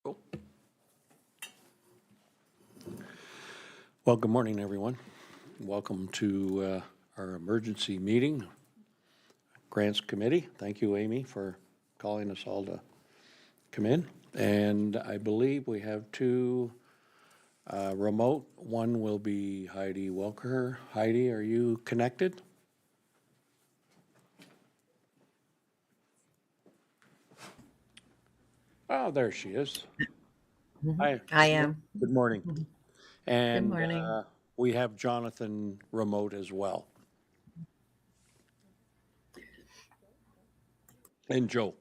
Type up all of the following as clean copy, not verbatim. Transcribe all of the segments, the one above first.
Cool. Well, good morning, everyone. Welcome to our emergency meeting, Grants Committee. Thank you, Amy, for calling us all to come in. And I believe we have two remote. One will be Heidi Welker. Heidi, are you connected? Oh, there she is. Hi. I am. Good morning. And Good morning. we have Jonathan remote as well. And Joe.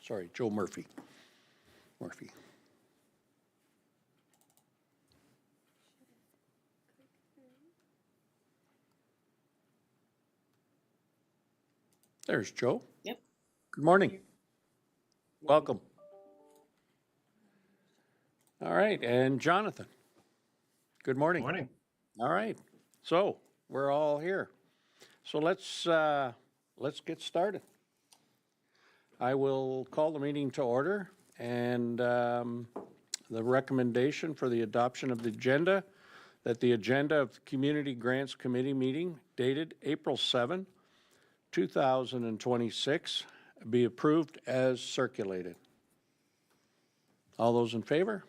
Sorry, Joe Murphy. There's Joe. Yep. Good morning. Welcome. All right, and Jonathan. Good morning. Morning. All right, so we're all here. So let's get started. I will call the meeting to order, and the recommendation for the adoption of the agenda, that the agenda of the Community Grants Committee meeting dated April 7, 2026 be approved as circulated. All those in favor?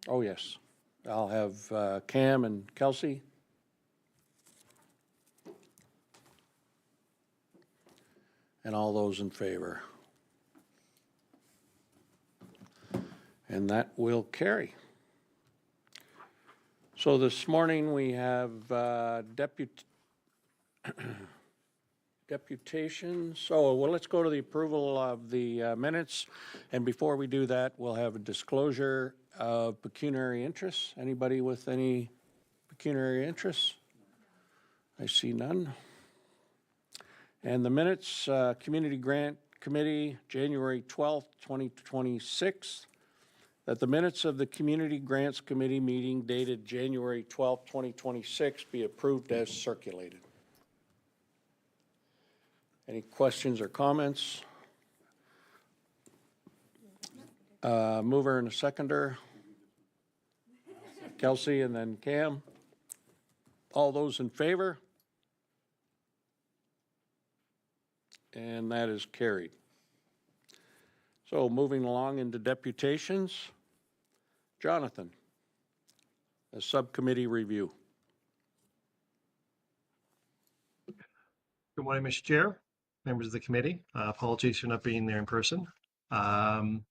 Oh, yes. I'll have Cam and Kelsey. And all those in favor. And that will carry. So this morning we have deputations. Oh, well, let's go to the approval of the minutes. And before we do that, we'll have a disclosure of pecuniary interests. Anybody with any pecuniary interests? I see none. And the minutes, Community Grant Committee, January 12th, 2026. That the minutes of the Community Grants Committee meeting dated January 12th, 2026 be approved as circulated. Any questions or comments? Mover and a seconder. Kelsey and then Cam. All those in favor? And that is carried. So moving along into deputations. Jonathan, a subcommittee review. Good morning, Mr. Chair, members of the committee. Apologies for not being there in person. As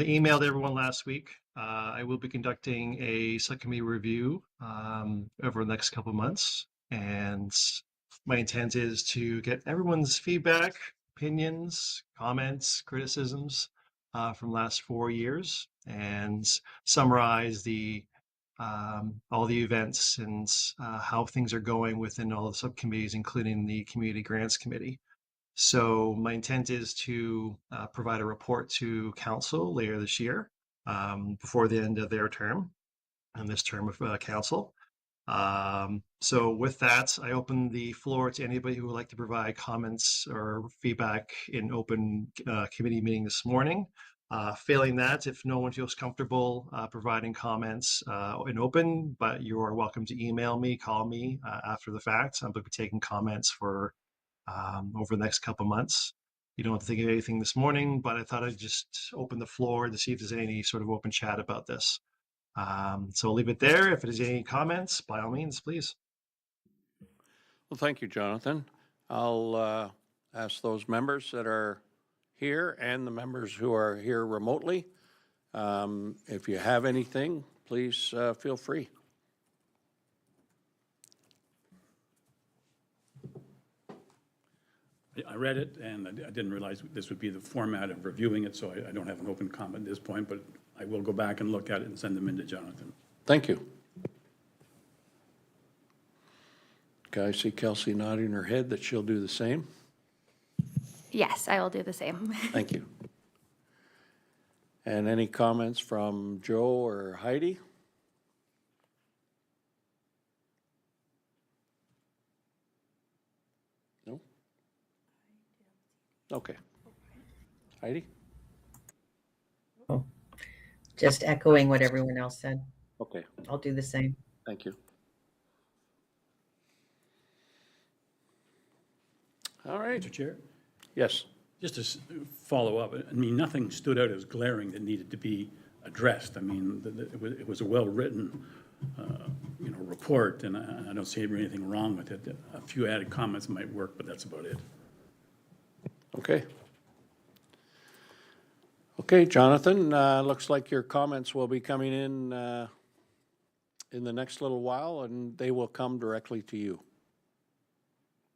I emailed everyone last week, I will be conducting a subcommittee review over the next couple of months. And my intent is to get everyone's feedback, opinions, comments, criticisms from last 4 years and summarize all the events and how things are going within all the subcommittees, including the Community Grants Committee. So my intent is to provide a report to council later this year, before the end of their term and this term of council. So with that, I open the floor to anybody who would like to provide comments or feedback in open committee meeting this morning. Failing that, if no one feels comfortable providing comments in open, but you are welcome to email me, call me after the fact. I'm going to be taking comments for over the next couple months. You don't have to think of anything this morning, but I thought I'd just open the floor to see if there's any sort of open chat about this. So I'll leave it there. If there's any comments, by all means, please. Well, thank you, Jonathan. I'll ask those members that are here and the members who are here remotely. If you have anything, please feel free. I read it, and I didn't realize this would be the format of reviewing it, so I don't have an open comment at this point, but I will go back and look at it and send them in to Jonathan. Thank you. Okay, I see Kelsey nodding her head that she'll do the same. Yes, I will do the same. Thank you. And any comments from Joe or Heidi? No? Okay. Heidi? Just echoing what everyone else said. Okay, I'll do the same. thank you. All right, Mr. Chair, yes. just to follow up, I mean, nothing stood out as glaring that needed to be addressed. I mean, it was a well-written, report, and I don't see anything wrong with it. A few added comments might work, but that's about it. Okay. Okay, Jonathan, looks like your comments will be coming in the next little while, and they will come directly to you.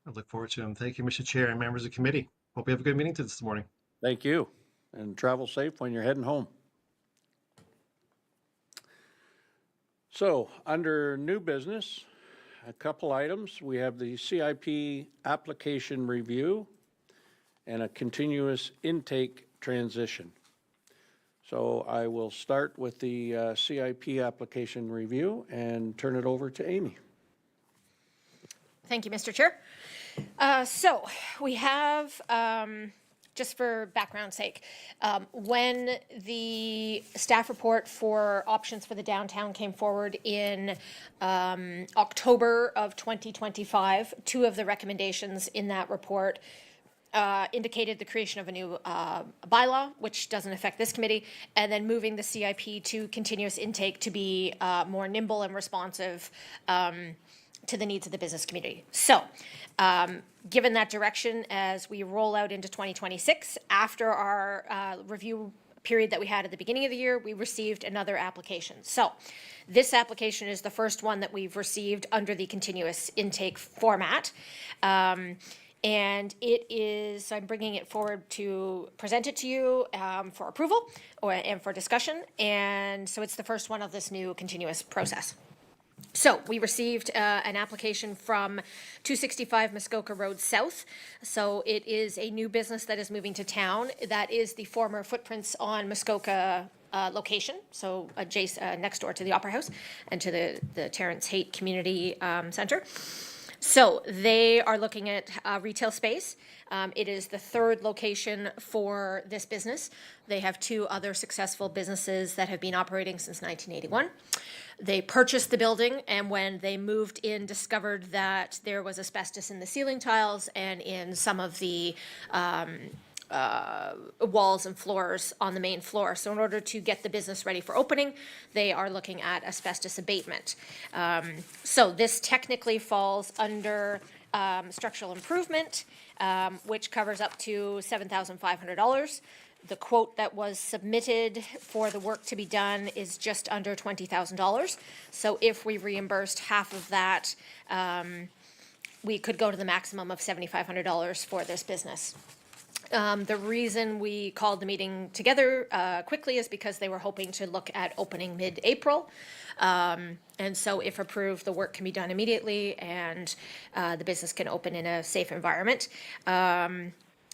I look forward to them. Thank you, Mr. Chair and members of the committee. Hope you have a good meeting this morning. Thank you, and travel safe when you're heading home. So, under new business, a couple items. We have the CIP application review and a continuous intake transition. So I will start with the CIP application review and turn it over to Amy. Thank you, Mr. Chair. So we have, just for background's sake, when the staff report for options for the downtown came forward in October of 2025, two of the recommendations in that report indicated the creation of a new bylaw, which doesn't affect this committee, and then moving the CIP to continuous intake to be more nimble and responsive to the needs of the business community. So, given that direction, as we roll out into 2026, after our review period that we had at the beginning of the year, we received another application. So, this application is the first one that we've received under the continuous intake format. And it is, I'm bringing it forward to present it to you for approval and for discussion. And so it's the first one of this new continuous process. So we received an application from 265 Muskoka Road South. So it is a new business that is moving to town. That is the former Footprints on Muskoka location, so adjacent, next door to the Opera House and to the Terrence Haight Community Center. So they are looking at retail space. It is the third location for this business. They have two other successful businesses that have been operating since 1981. They purchased the building, and when they moved in, discovered that there was asbestos in the ceiling tiles and in some of the walls and floors on the main floor. So in order to get the business ready for opening, they are looking at asbestos abatement. So this technically falls under structural improvement, which covers up to $7,500. The quote that was submitted for the work to be done is just under $20,000. So if we reimbursed half of that, we could go to the maximum of $7,500 for this business. The reason we called the meeting together quickly is because they were hoping to look at opening mid-April. And so if approved, the work can be done immediately and the business can open in a safe environment.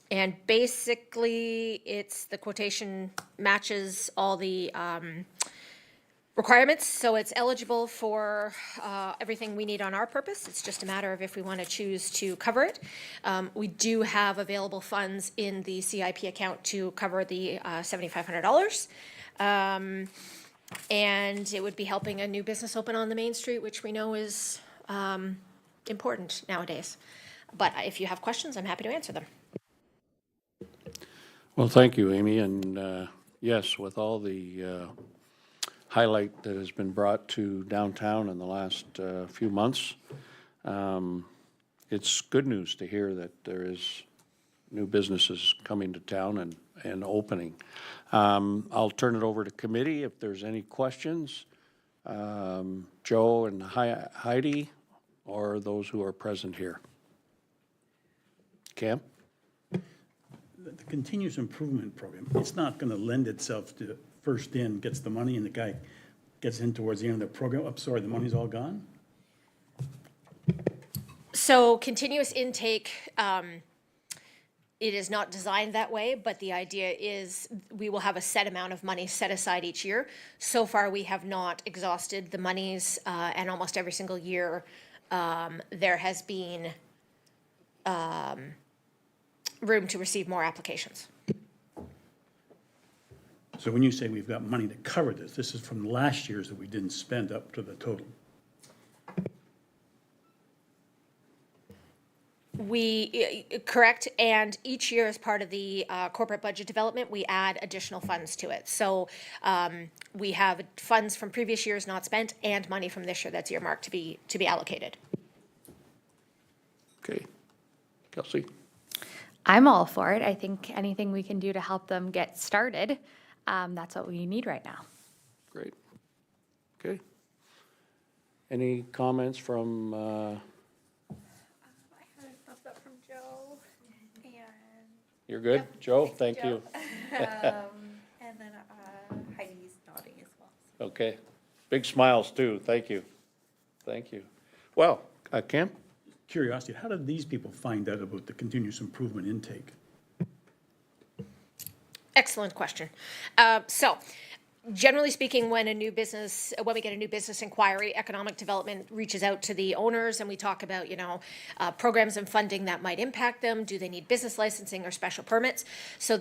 And basically, the quotation matches all the requirements, so it's eligible for everything we need on our purpose. It's just a matter of if we want to choose to cover it. We do have available funds in the CIP account to cover the $7,500. And it would be helping a new business open on the main street, which we know is important nowadays. But if you have questions, I'm happy to answer them. Well, thank you, Amy, and yes, with all the highlight that has been brought to downtown in the last few months, it's good news to hear that there is new businesses coming to town and opening. I'll turn it over to committee if there's any questions. Joe and Heidi, or those who are present here. Cam? The continuous improvement program, it's not going to lend itself to first in gets the money and the guy gets in towards the end of the program. I'm sorry, the money's all gone? So continuous intake, it is not designed that way, but the idea is we will have a set amount of money set aside each year. So far, we have not exhausted the monies, and almost every single year, there has been room to receive more applications. So when you say we've got money to cover this, this is from last year's that we didn't spend up to the total. Correct, and each year as part of the corporate budget development, we add additional funds to it. So we have funds from previous years not spent and money from this year that's earmarked to be allocated. Okay. Kelsey? I'm all for it. I think anything we can do to help them get started, that's what we need right now. Great. Okay. Any comments from, I had a thumbs up from Joe, and you're good? Joe, thank you. and then Heidi's nodding as well. Okay. Big smiles too. Thank you. Thank you. Well, Cam? Curiosity, how did these people find out about the continuous improvement intake? Excellent question. So, generally speaking, when we get a new business inquiry, economic development reaches out to the owners and we talk about, programs and funding that might impact them. Do they need business licensing or special permits? So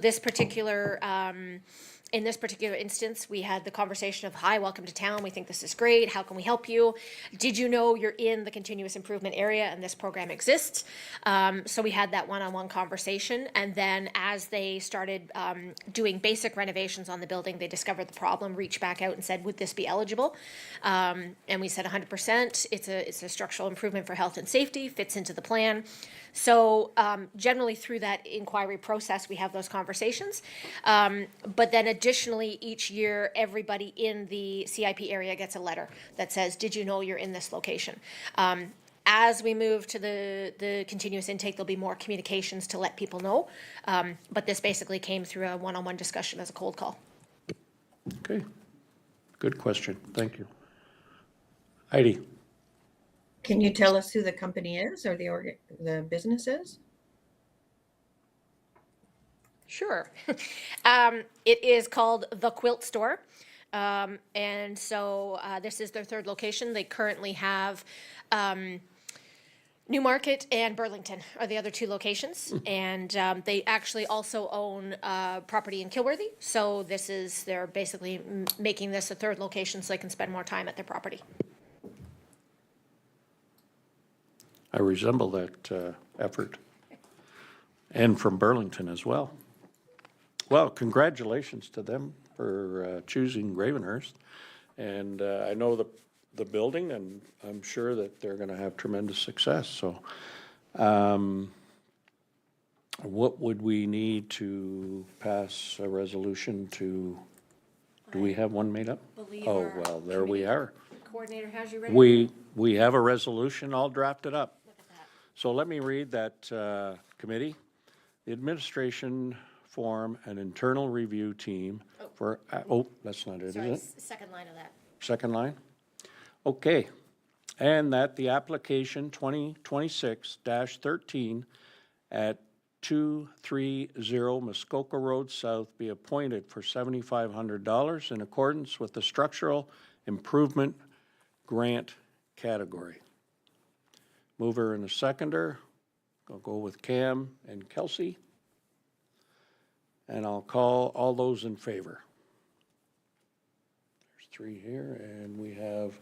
in this particular instance, we had the conversation of, hi, welcome to town. We think this is great. How can we help you? Did you know you're in the continuous improvement area and this program exists? So we had that one-on-one conversation. And then as they started doing basic renovations on the building, they discovered the problem, reached back out and said, would this be eligible? And we said 100%. It's a structural improvement for health and safety, fits into the plan. So generally through that inquiry process, we have those conversations. But then additionally, each year, everybody in the CIP area gets a letter that says, did you know you're in this location? As we move to the continuous intake, there'll be more communications to let people know. But this basically came through a one-on-one discussion as a cold call. Okay. Good question. Thank you. Heidi? Can you tell us who the company is or the business is? Sure. It is called The Quilt Store. And so this is their third location. They currently have Newmarket and Burlington are the other two locations. And they actually also own property in Kilworthy. So they're basically making this a third location so they can spend more time at their property. I resemble that effort. And from Burlington as well. Well, congratulations to them for choosing Gravenhurst. And I know the building, and I'm sure that they're going to have tremendous success. So what would we need to pass a resolution to, do we have one made up? Oh, well, there we are. Coordinator has you ready? We have a resolution all drafted up. Look at that. So let me read that committee. The administration form an internal review team for, that's not it, Sorry, is it? second line of that. Second line? Okay. And that the application 2026-13 at 230 Muskoka Road South be appointed for $7,500 in accordance with the structural improvement grant category. Mover and a seconder. I'll go with Cam and Kelsey. And I'll call all those in favor. There's 3 here, and we have,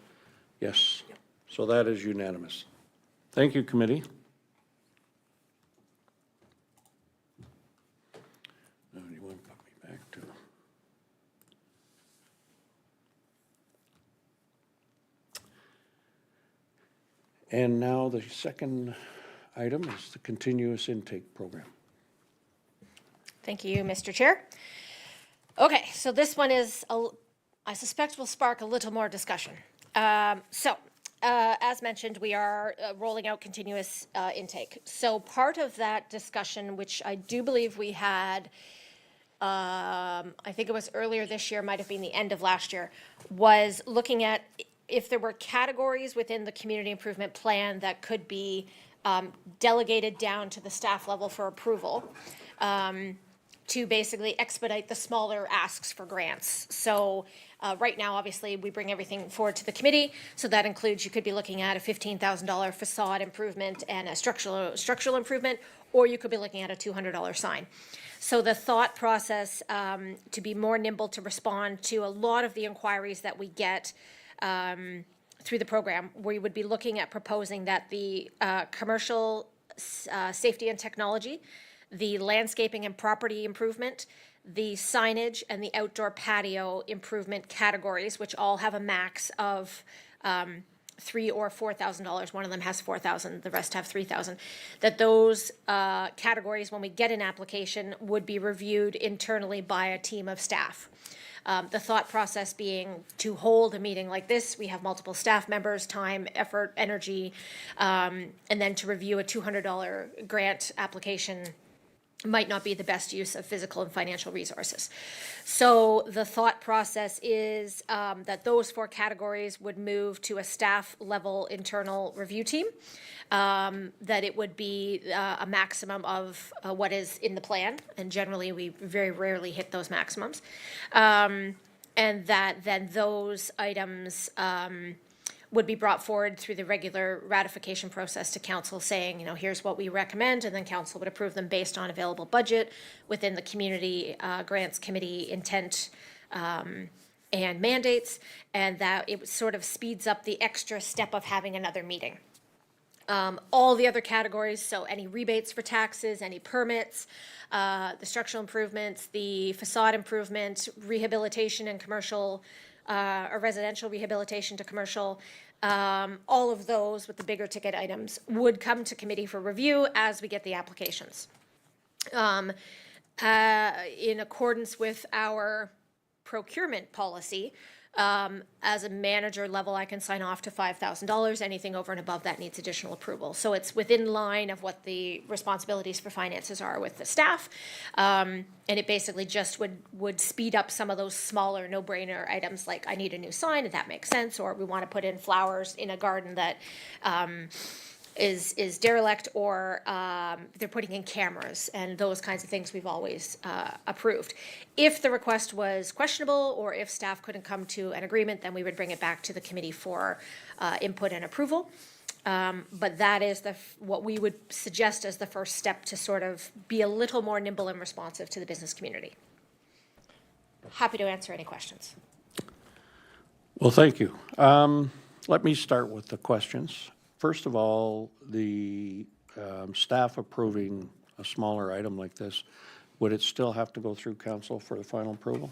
yes. So that is unanimous. Thank you, committee. Now, do you want to put me back to? And now the second item is the continuous intake program. Thank you, Mr. Chair. Okay, so this one is, I suspect will spark a little more discussion. As mentioned, we are rolling out continuous intake. So part of that discussion, which I do believe we had, I think it was earlier this year, might have been the end of last year, was looking at if there were categories within the community improvement plan that could be delegated down to the staff level for approval. to basically expedite the smaller asks for grants. So right now, obviously, we bring everything forward to the committee. So that includes, you could be looking at a $15,000 facade improvement and a structural improvement, or you could be looking at a $200 sign. So the thought process, to be more nimble to respond to a lot of the inquiries that we get through the program, we would be looking at proposing that the commercial safety and technology, the landscaping and property improvement, the signage, and the outdoor patio improvement categories, which all have a max of $3,000 or $4,000. One of them has $4,000, the rest have $3,000. That those categories, when we get an application, would be reviewed internally by a team of staff. The thought process being to hold a meeting like this, we have multiple staff members, time, effort, energy, and then to review a $200 grant application might not be the best use of physical and financial resources. So the thought process is that those 4 categories would move to a staff level internal review team, that it would be a maximum of what is in the plan, and generally we very rarely hit those maximums, and that then those items would be brought forward through the regular ratification process to council saying, here's what we recommend, and then council would approve them based on available budget within the community grants committee intent and mandates, and that it sort of speeds up the extra step of having another meeting. All the other categories, so any rebates for taxes, any permits, the structural improvements, the facade improvement, rehabilitation and commercial, or residential rehabilitation to commercial, all of those with the bigger ticket items would come to committee for review as we get the applications. In accordance with our procurement policy, as a manager level, I can sign off to $5,000. Anything over and above that needs additional approval. So it's within line of what the responsibilities for finances are with the staff. And it basically just would speed up some of those smaller no-brainer items, like I need a new sign, and that makes sense, or we want to put in flowers in a garden that is derelict, or they're putting in cameras, and those kinds of things we've always approved. If the request was questionable, or if staff couldn't come to an agreement, then we would bring it back to the committee for input and approval. But that is what we would suggest as the first step to sort of be a little more nimble and responsive to the business community. Happy to answer any questions. Well, thank you. Let me start with the questions. First of all, the staff approving a smaller item like this, would it still have to go through council for the final approval?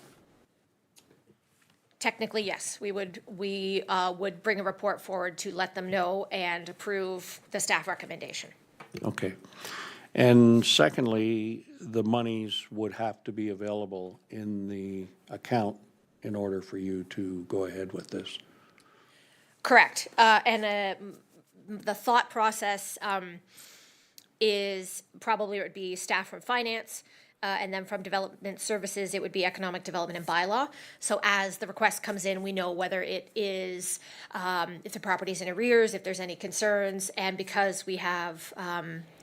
Technically, yes, we would bring a report forward to let them know and approve the staff recommendation. Okay. And secondly, the monies would have to be available in the account in order for you to go ahead with this. Correct. And the thought process is probably it would be staff from finance, and then from development services, it would be economic development and bylaw. So as the request comes in, we know whether it is, if the property's in arrears, if there's any concerns, and because we have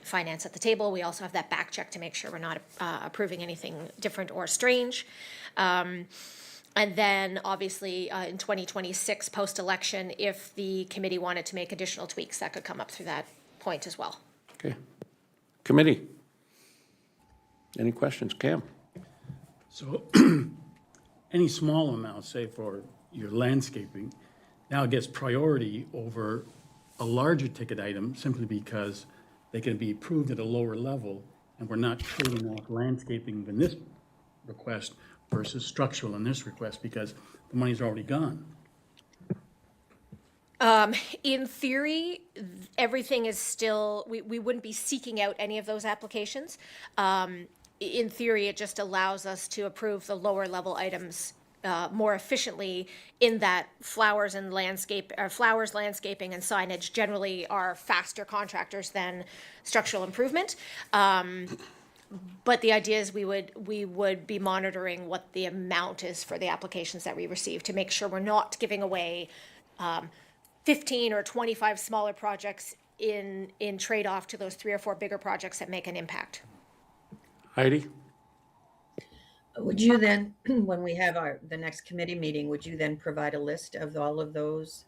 finance at the table, we also have that back check to make sure we're not approving anything different or strange. And then, obviously, in 2026, post-election, if the committee wanted to make additional tweaks, that could come up through that point as well. Okay. Committee? Any questions? Cam? So any small amount, say for your landscaping, now gets priority over a larger ticket item simply because they can be approved at a lower level, and we're not trading off landscaping in this request versus structural in this request because the money's already gone. In theory, everything is still, we wouldn't be seeking out any of those applications. In theory, it just allows us to approve the lower level items more efficiently, in that flowers, landscaping, and signage generally are faster contractors than structural improvement. But the idea is we would be monitoring what the amount is for the applications that we receive to make sure we're not giving away 15 or 25 smaller projects in trade-off to those 3 or 4 bigger projects that make an impact. Heidi? Would you then, when we have the next committee meeting, would you then provide a list of all of those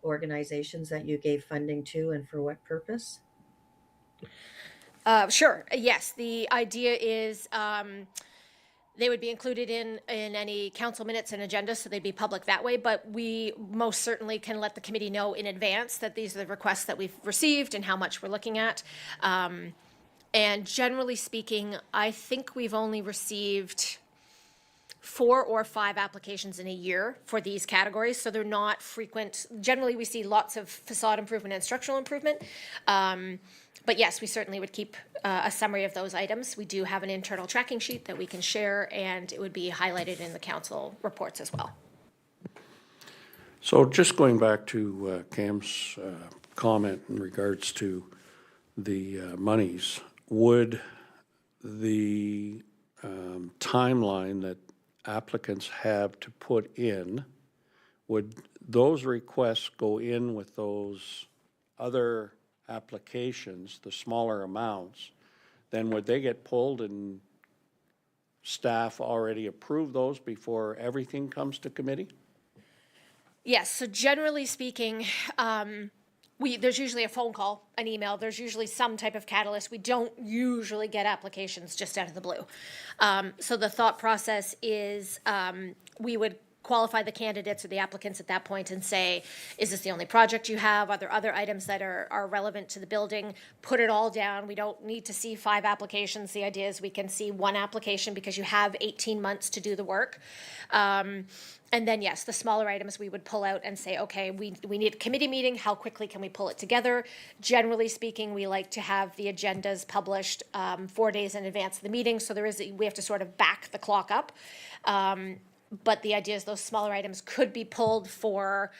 organizations that you gave funding to and for what purpose? Sure, yes, the idea is, they would be included in any council minutes and agenda, so they'd be public that way, but we most certainly can let the committee know in advance that these are the requests that we've received and how much we're looking at. And generally speaking, I think we've only received 4 or 5 applications in a year for these categories, so they're not frequent. Generally, we see lots of facade improvement and structural improvement. But yes, we certainly would keep a summary of those items. We do have an internal tracking sheet that we can share, and it would be highlighted in the council reports as well. So just going back to Cam's comment in regards to the monies, would the timeline that applicants have to put in, would those requests go in with those other applications, the smaller amounts, then would they get pulled and staff already approve those before everything comes to committee? Yes, so generally speaking, there's usually a phone call, an email, there's usually some type of catalyst. We don't usually get applications just out of the blue. So the thought process is, we would qualify the candidates or the applicants at that point and say, is this the only project you have? Are there other items that are relevant to the building? Put it all down. We don't need to see 5 applications. The idea is we can see 1 application because you have 18 months to do the work. And then, yes, the smaller items we would pull out and say, okay, we need a committee meeting. How quickly can we pull it together? Generally speaking, we like to have the agendas published 4 days in advance of the meeting. So we have to sort of back the clock up. But the idea is those smaller items could be pulled for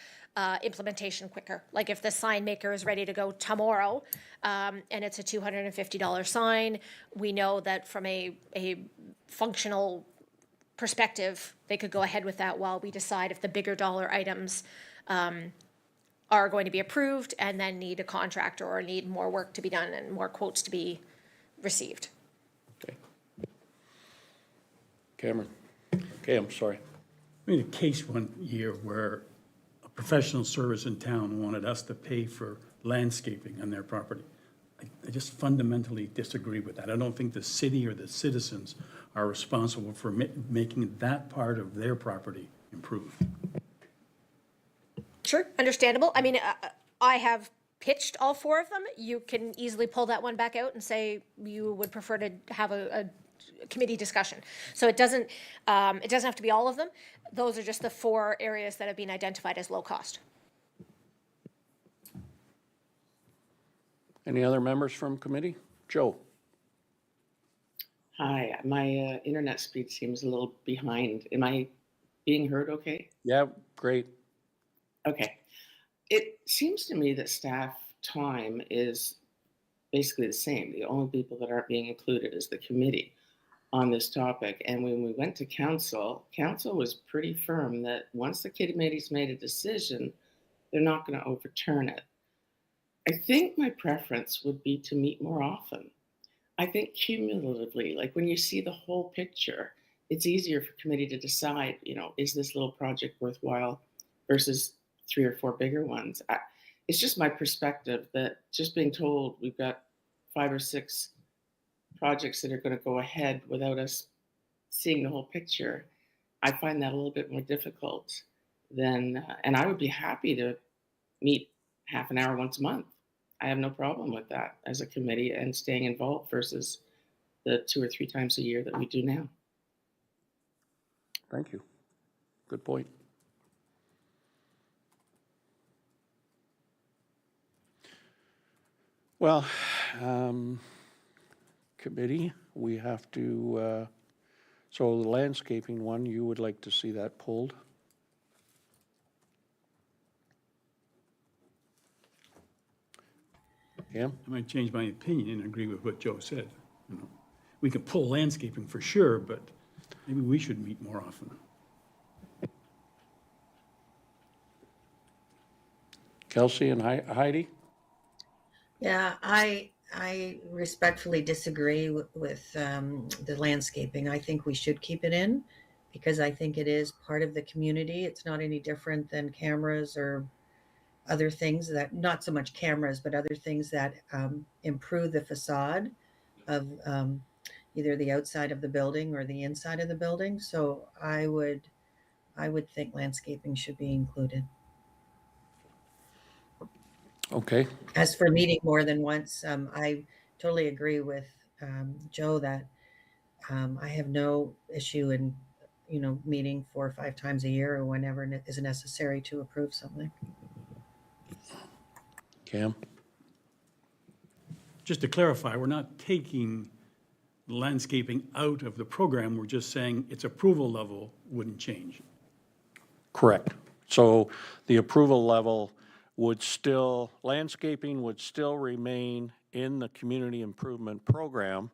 implementation quicker. Like if the sign maker is ready to go tomorrow, and it's a $250 sign, we know that from a functional perspective, they could go ahead with that while we decide if the bigger dollar items are going to be approved and then need a contractor or need more work to be done and more quotes to be received. Okay. Cameron? Okay, I'm sorry. I mean, a case one year where a professional service in town wanted us to pay for landscaping on their property. I just fundamentally disagree with that. I don't think the city or the citizens are responsible for making that part of their property improved. Sure, understandable. I mean, I have pitched all 4 of them. You can easily pull that one back out and say you would prefer to have a committee discussion. So it doesn't have to be all of them. Those are just the 4 areas that have been identified as low cost. Any other members from committee? Joe? Hi, my internet speed seems a little behind. Am I being heard okay? Yeah, great. Okay. It seems to me that staff time is basically the same. The only people that aren't being included is the committee on this topic. And when we went to council, council was pretty firm that once the committee's made a decision, they're not going to overturn it. I think my preference would be to meet more often. I think cumulatively, like when you see the whole picture, it's easier for committee to decide, is this little project worthwhile versus 3 or 4 bigger ones. It's just my perspective that just being told we've got 5 or 6 projects that are going to go ahead without us seeing the whole picture, I find that a little bit more difficult than, and I would be happy to meet half an hour once a month. I have no problem with that as a committee and staying involved versus the 2 or 3 times a year that we do now. Thank you. Good point. Well, committee, we have to, so the landscaping one, you would like to see that pulled? Yeah? I might change my opinion and agree with what Joe said. We can pull landscaping for sure, but maybe we should meet more often. Kelsey and Heidi? Yeah, I I respectfully disagree with the landscaping. I think we should keep it in because I think it is part of the community. It's not any different than cameras or other things that, not so much cameras, but other things that improve the facade of either the outside of the building or the inside of the building. So I would think landscaping should be included. Okay, As for meeting more than once, I totally agree with Joe that I have no issue in, meeting 4 or 5 times a year or whenever is necessary to approve something. Cam? Just to clarify, we're not taking landscaping out of the program, we're just saying its approval level wouldn't change. Correct. So the approval level would still, landscaping would still remain in the community improvement program.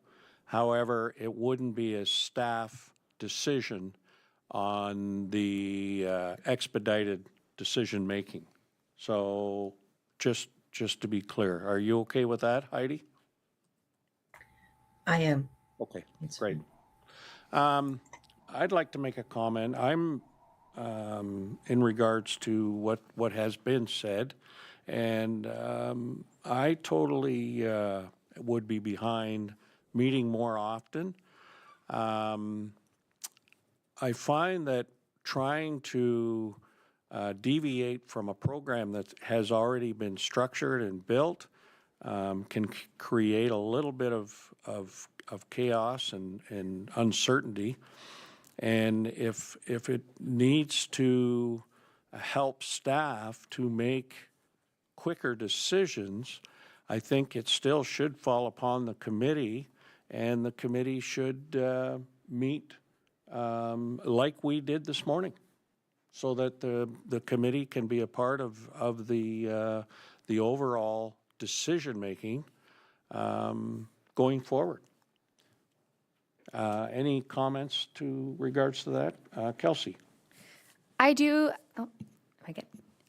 However, it wouldn't be a staff decision on the expedited decision-making. So just to be clear, are you okay with that, Heidi? I am. Okay, It's great. I'd like to make a comment. I'm in regards to what has been said, and I totally would be behind meeting more often. I find that trying to deviate from a program that has already been structured and built can create a little bit of chaos and uncertainty. And if it needs to help staff to make quicker decisions, I think it still should fall upon the committee, and the committee should meet like we did this morning, so that the committee can be a part of the overall decision-making going forward. Any comments to regards to that? Kelsey? I do,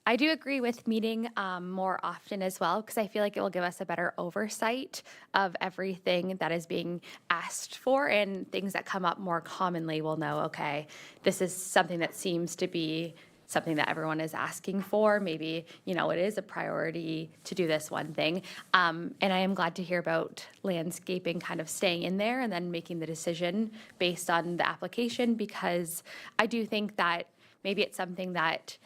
I do agree with meeting more often as well, because I feel like it will give us a better oversight of everything that is being asked for, and things that come up more commonly we'll know, okay, this is something that seems to be something that everyone is asking for. Maybe, it is a priority to do this one thing. And I am glad to hear about landscaping kind of staying in there and then making the decision based on the application, because I do think that maybe it's something that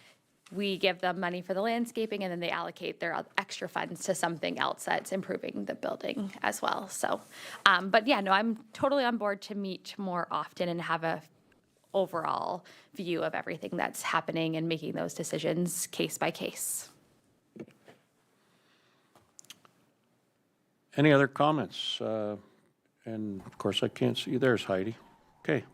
we give them money for the landscaping and then they allocate their extra funds to something else that's improving the building as well. So, but yeah, no, I'm totally on board to meet more often and have a overall view of everything that's happening and making those decisions case by case. Any other comments? And of course, I can't see, there's Heidi. Okay.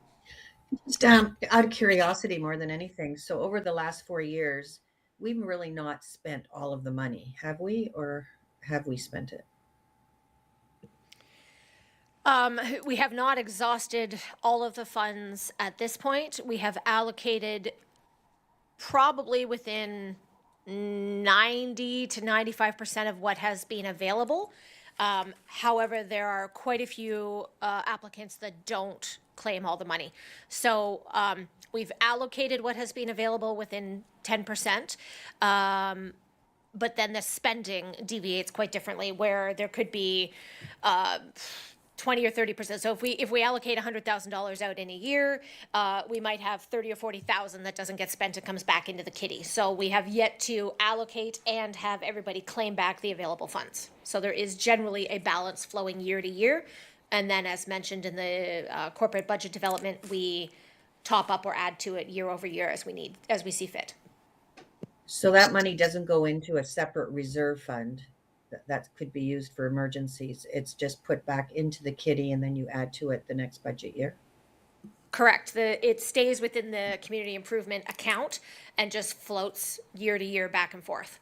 Just out of curiosity more than anything. So over the last 4 years, we've really not spent all of the money, have we? Or have we spent it? We have not exhausted all of the funds at this point. We have allocated probably within 90 to 95% of what has been available. However, there are quite a few applicants that don't claim all the money. So we've allocated what has been available within 10%. But then the spending deviates quite differently, where there could be 20 or 30%. So if we allocate $100,000 out in a year, we might have 30 or 40,000 that doesn't get spent and comes back into the kitty. So we have yet to allocate and have everybody claim back the available funds. So there is generally a balance flowing year to year. And then, as mentioned in the corporate budget development, we top up or add to it year over year as we see fit. So that money doesn't go into a separate reserve fund that could be used for emergencies. It's just put back into the kitty and then you add to it the next budget year. Correct. It stays within the community improvement account and just floats year to year back and forth.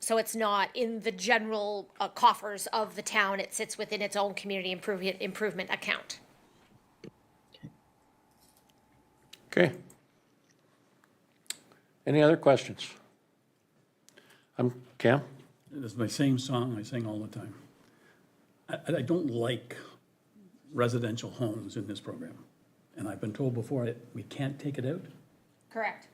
So it's not in the general coffers of the town. It sits within its own community improvement account. Okay. Any other questions? Cam? It's my same song I sing all the time. I don't like residential homes in this program. And I've been told before that we can't take it out. Correct.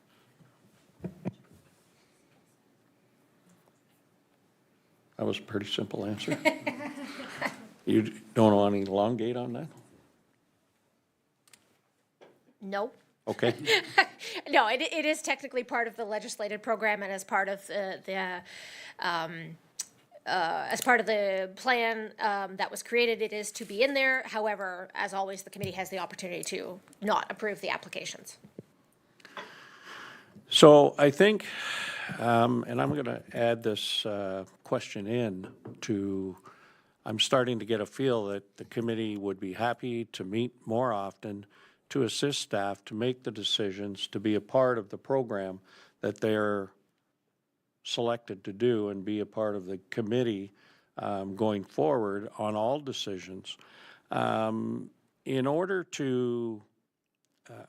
That was a pretty simple answer. You don't want any elongate on that? No. Okay, No, it is technically part of the legislated program and as part of as part of the plan that was created, it is to be in there. However, as always, the committee has the opportunity to not approve the applications. so I think, and I'm going to add this question in to, I'm starting to get a feel that the committee would be happy to meet more often to assist staff to make the decisions, to be a part of the program that they're selected to do and be a part of the committee going forward on all decisions. In order to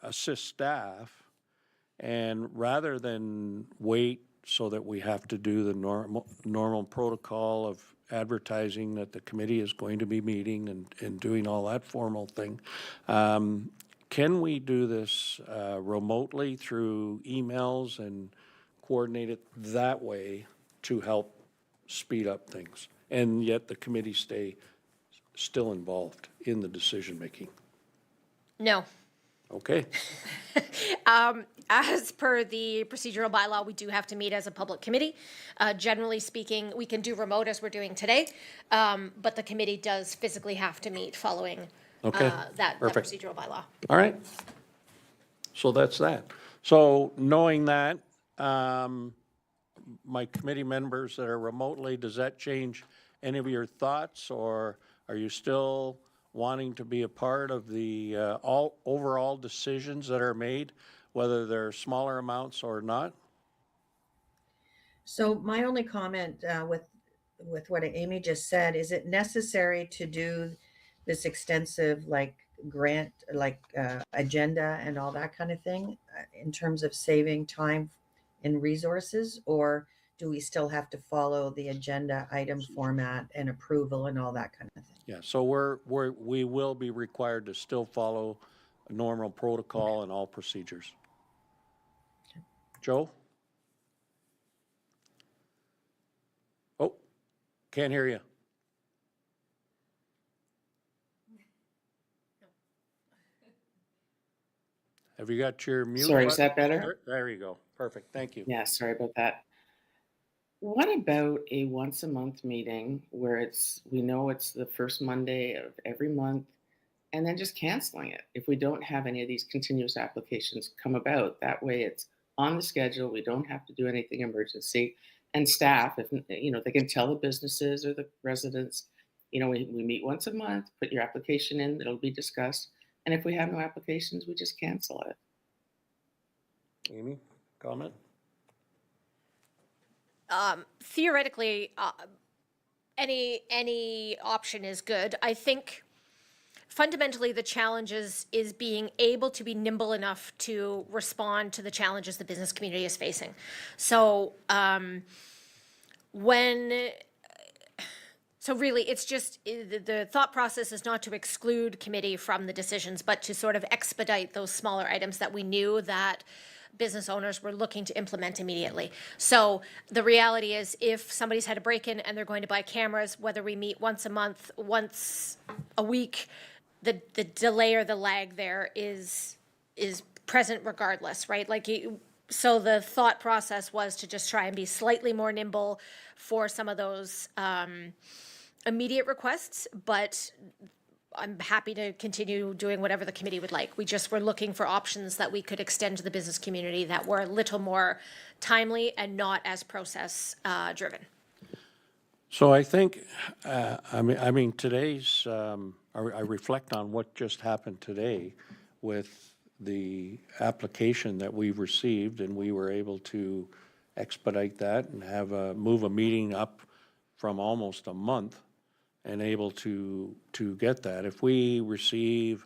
assist staff, and rather than wait so that we have to do the normal protocol of advertising that the committee is going to be meeting and doing all that formal thing, can we do this remotely through emails and coordinate it that way to help speed up things? And yet the committee stay still involved in the decision-making? No. Okay, As per the procedural bylaw, we do have to meet as a public committee. Generally speaking, we can do remote as we're doing today, but the committee does physically have to meet following okay, that perfect. procedural bylaw. All right. So that's that. So knowing that, my committee members that are remotely, does that change any of your thoughts, or are you still wanting to be a part of the all overall decisions that are made, whether they're smaller amounts or not? So my only comment with what Amy just said, is it necessary to do this extensive grant, agenda and all that kind of thing in terms of saving time and resources, or do we still have to follow the agenda item format and approval and all that kind of thing? Yeah, so we will be required to still follow a normal protocol and all procedures. Joe? Oh, can't hear you. Have you got your mute? Sorry, is button? that better? There you go. Perfect. Thank you. Yeah, sorry about that. What about a once a month meeting where we know it's the first Monday of every month, and then just canceling it if we don't have any of these continuous applications come about? That way it's on the schedule. We don't have to do anything emergency. And staff, if they can tell the businesses or the residents, we meet once a month, put your application in, it'll be discussed. And if we have no applications, we just cancel it. Amy, comment? Theoretically, any option is good. I think fundamentally the challenge is being able to be nimble enough to respond to the challenges the business community is facing. So so really, it's just the thought process is not to exclude committee from the decisions, but to sort of expedite those smaller items that we knew that business owners were looking to implement immediately. So the reality is, if somebody's had a break-in and they're going to buy cameras, whether we meet once a month, once a week, the delay or the lag there is present regardless, right? So the thought process was to just try and be slightly more nimble for some of those immediate requests, but I'm happy to continue doing whatever the committee would like. We just were looking for options that we could extend to the business community that were a little more timely and not as process driven. So I think, I mean, today's, I reflect on what just happened today with the application that we've received, and we were able to expedite that and move a meeting up from almost a month and able to get that. If we receive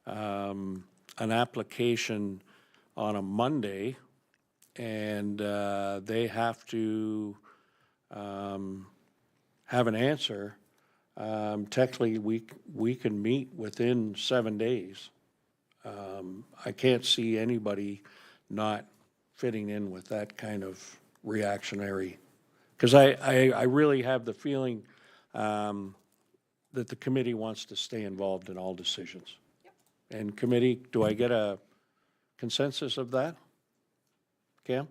an application on a Monday and they have to have an answer technically, we can meet within 7 days. I can't see anybody not fitting in with that kind of reactionary, because I really have the feeling that the committee wants to stay involved in all decisions. And committee, do I get a consensus of that? Cam?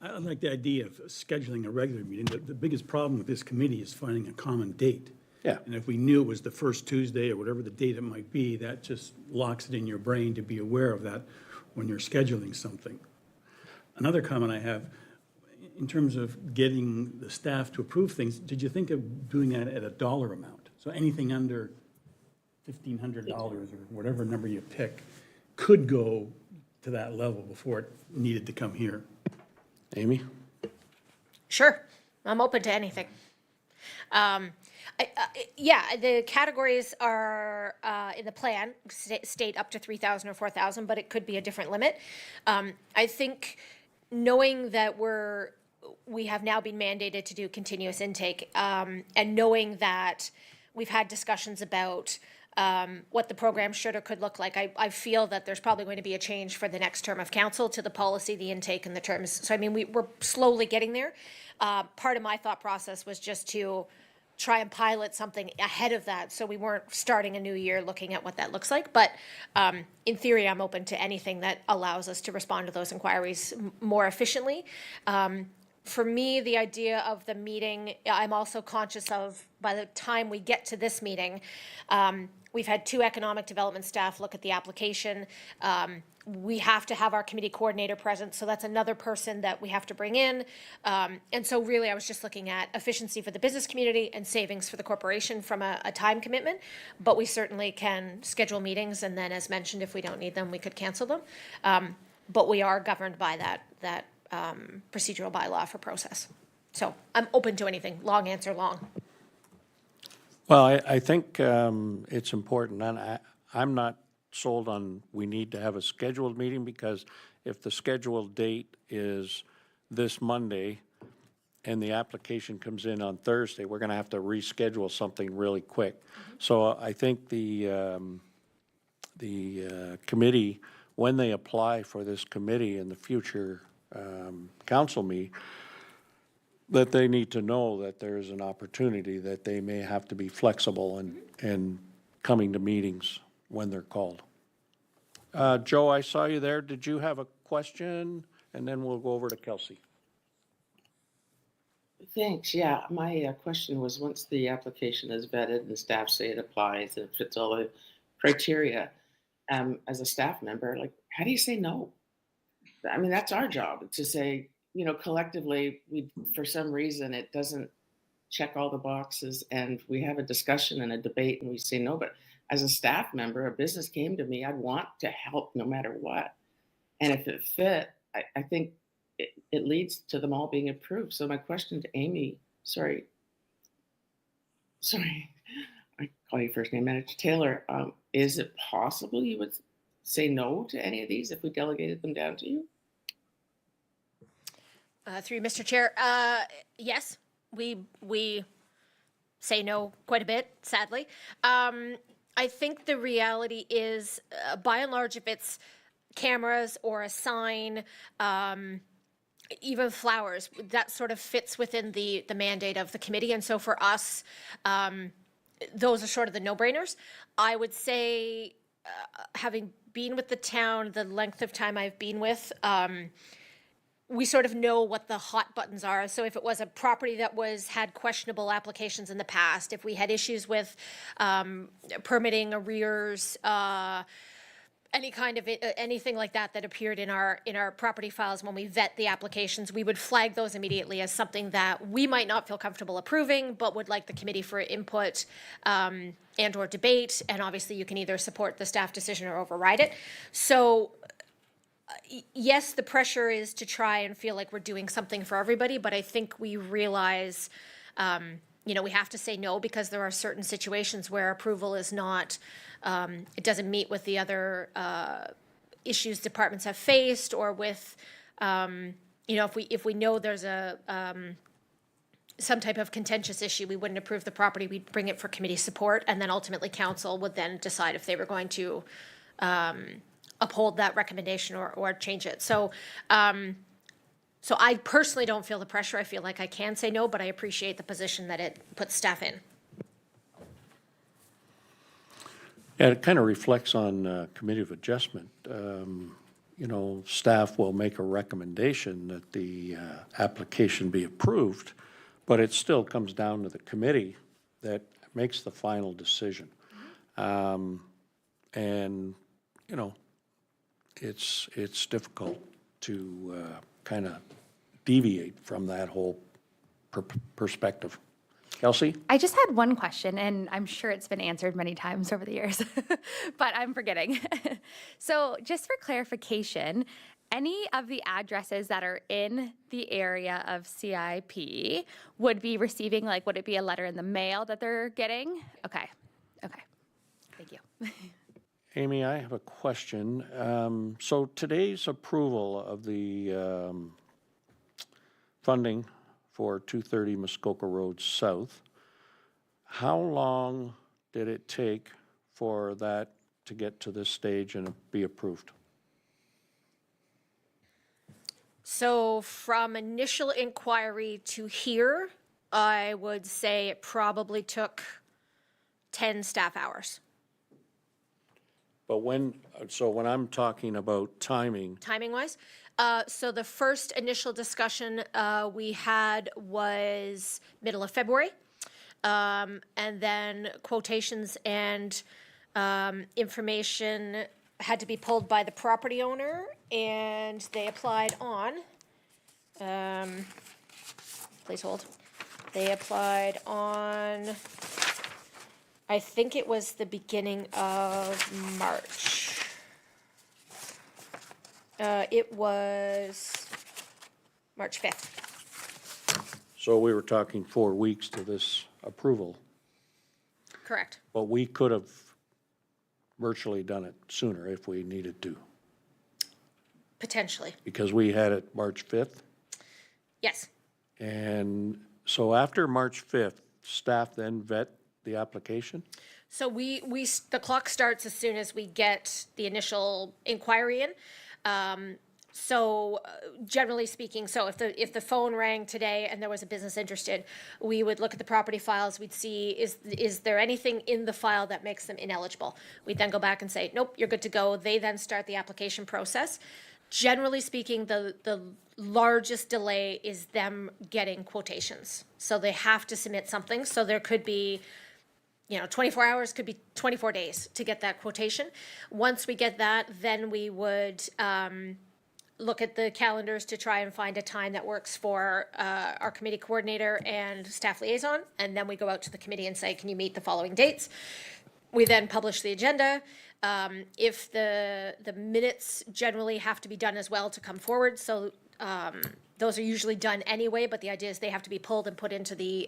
I like the idea of scheduling a regular meeting. The biggest problem with this committee is finding a common date. Yeah. And if we knew it was the first Tuesday or whatever the date it might be, that just locks it in your brain to be aware of that when you're scheduling something. Another comment I have, in terms of getting the staff to approve things, did you think of doing that at a dollar amount? So anything under $1,500 or whatever number you pick could go to that level before it needed to come here. Amy? Sure, I'm open to anything. Yeah, the categories are in the plan, state up to 3,000 or 4,000, but it could be a different limit. I think knowing that we have now been mandated to do continuous intake, and knowing that we've had discussions about what the program should or could look like, I feel that there's probably going to be a change for the next term of council to the policy, the intake, and the terms. So, I mean, we're slowly getting there. Part of my thought process was just to try and pilot something ahead of that, so we weren't starting a new year looking at what that looks like. But in theory, I'm open to anything that allows us to respond to those inquiries more efficiently. For me, the idea of the meeting, I'm also conscious of, by the time we get to this meeting, we've had 2 economic development staff look at the application. We have to have our committee coordinator present, so that's another person that we have to bring in. And so really, I was just looking at efficiency for the business community and savings for the corporation from a time commitment. But we certainly can schedule meetings, and then, as mentioned, if we don't need them, we could cancel them. But we are governed by that procedural bylaw for process. So I'm open to anything. Long answer, long. Well, I think it's important, and I'm not sold on we need to have a scheduled meeting, because if the scheduled date is this Monday and the application comes in on Thursday, we're going to have to reschedule something really quick. So I think the committee, when they apply for this committee in the future council meeting, that they need to know that there's an opportunity that they may have to be flexible and coming to meetings when they're called. Joe, I saw you there. Did you have a question? And then we'll go over to Kelsey. Thanks. Yeah, my question was, once the application is vetted and the staff say it applies and it fits all the criteria, as a staff member, like, how do you say no? I mean, that's our job, to say, collectively, for some reason, it doesn't check all the boxes, and we have a discussion and a debate and we say no. But as a staff member, a business came to me, I'd want to help no matter what. And if it fit, I think it leads to them all being approved. So my question to Amy, sorry, I call you first name, Manager Taylor, is it possible you would say no to any of these if we delegated them down to you? Through Mr. Chair, yes, we say no quite a bit, sadly. I think the reality is, by and large, if it's cameras or a sign, even flowers, that sort of fits within the mandate of the committee. And so for us, those are sort of the no-brainers. I would say, having been with the town the length of time I've been with, we sort of know what the hot buttons are. So if it was a property that had questionable applications in the past, if we had issues with permitting arrears, any kind of anything like that appeared in our property files when we vet the applications, we would flag those immediately as something that we might not feel comfortable approving, but would like the committee for input and or debate. And obviously, you can either support the staff decision or override it. So yes, the pressure is to try and feel like we're doing something for everybody, but I think we realize, we have to say no, because there are certain situations where approval is not, it doesn't meet with the other issues departments have faced, or with, if we know there's a some type of contentious issue, we wouldn't approve the property, we'd bring it for committee support, and then ultimately council would then decide if they were going to uphold that recommendation or change it. So, so I personally don't feel the pressure. I feel like I can say no, but I appreciate the position that it puts staff in. Yeah, it kind of reflects on Committee of Adjustment. You know, staff will make a recommendation that the application be approved, but it still comes down to the committee that makes the final decision. And, you know, it's difficult to kind of deviate from that whole perspective. Kelsey? I just had one question, and I'm sure it's been answered many times over the years, but I'm forgetting. So just for clarification, any of the addresses that are in the area of CIP would be receiving, like, would it be a letter in the mail that they're getting? Okay, thank you. Amy, I have a question. So today's approval of the funding for 230 Muskoka Road South, how long did it take for that to get to this stage and be approved? So from initial inquiry to here, I would say it probably took 10 staff hours. But so when I'm talking about timing, Timing wise. So the first initial discussion we had was middle of February. And then quotations and information had to be pulled by the property owner, and they applied on, please hold. They applied on, I think it was the beginning of March. It was March 5th. so we were talking 4 weeks to this approval, Correct. but we could have virtually done it sooner if we needed to, Potentially. because we had it March 5th. Yes. And so after March 5th, staff then vet the application? So the clock starts as soon as we get the initial inquiry in. So generally speaking, so if the phone rang today and there was a business interested, we would look at the property files, we'd see, is there anything in the file that makes them ineligible? We'd then go back and say, nope, you're good to go. They then start the application process. Generally speaking, the largest delay is them getting quotations. So they have to submit something. So there could be, 24 hours, could be 24 days to get that quotation. Once we get that, then we would look at the calendars to try and find a time that works for our committee coordinator and staff liaison. And then we go out to the committee and say, can you meet the following dates? We then publish the agenda. If the minutes generally have to be done as well to come forward, so those are usually done anyway, but the idea is they have to be pulled and put into the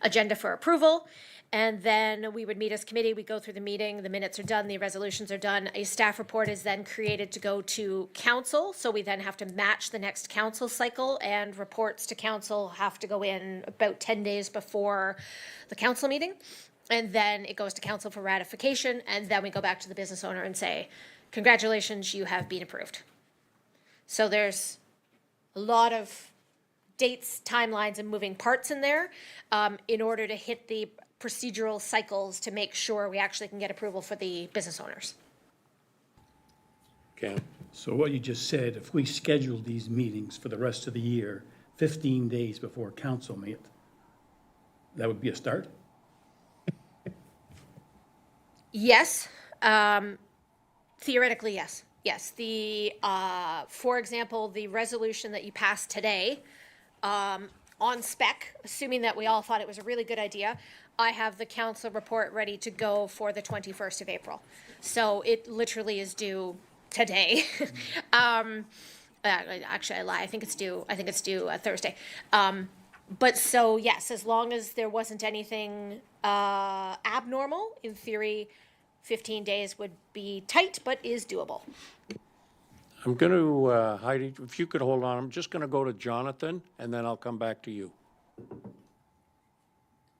agenda for approval. And then we would meet as committee, we go through the meeting, the minutes are done, the resolutions are done. A staff report is then created to go to council, so we then have to match the next council cycle, and reports to council have to go in about 10 days before the council meeting. And then it goes to council for ratification, and then we go back to the business owner and say, congratulations, you have been approved. So there's a lot of dates, timelines, and moving parts in there in order to hit the procedural cycles to make sure we actually can get approval for the business owners. Cam? So what you just said, if we schedule these meetings for the rest of the year, 15 days before council meet, that would be a start? Yes, theoretically, yes. Yes, for example, the resolution that you passed today, on spec, assuming that we all thought it was a really good idea, I have the council report ready to go for the 21st of April. So it literally is due today. Actually, I lie. I think it's due Thursday. But so, yes, as long as there wasn't anything abnormal, in theory, 15 days would be tight, but is doable. I'm going to, Heidi, if you could hold on, I'm just going to go to Jonathan, and then I'll come back to you.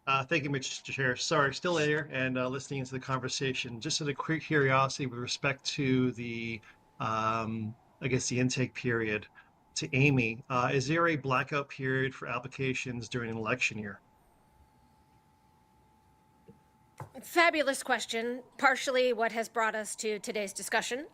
Thank you, Mr. Chair. Sorry, still here and listening into the conversation. Just out of quick curiosity with respect to the, I guess, the intake period, to Amy, is there a blackout period for applications during an election year? Fabulous question. Partially what has brought us to today's discussion.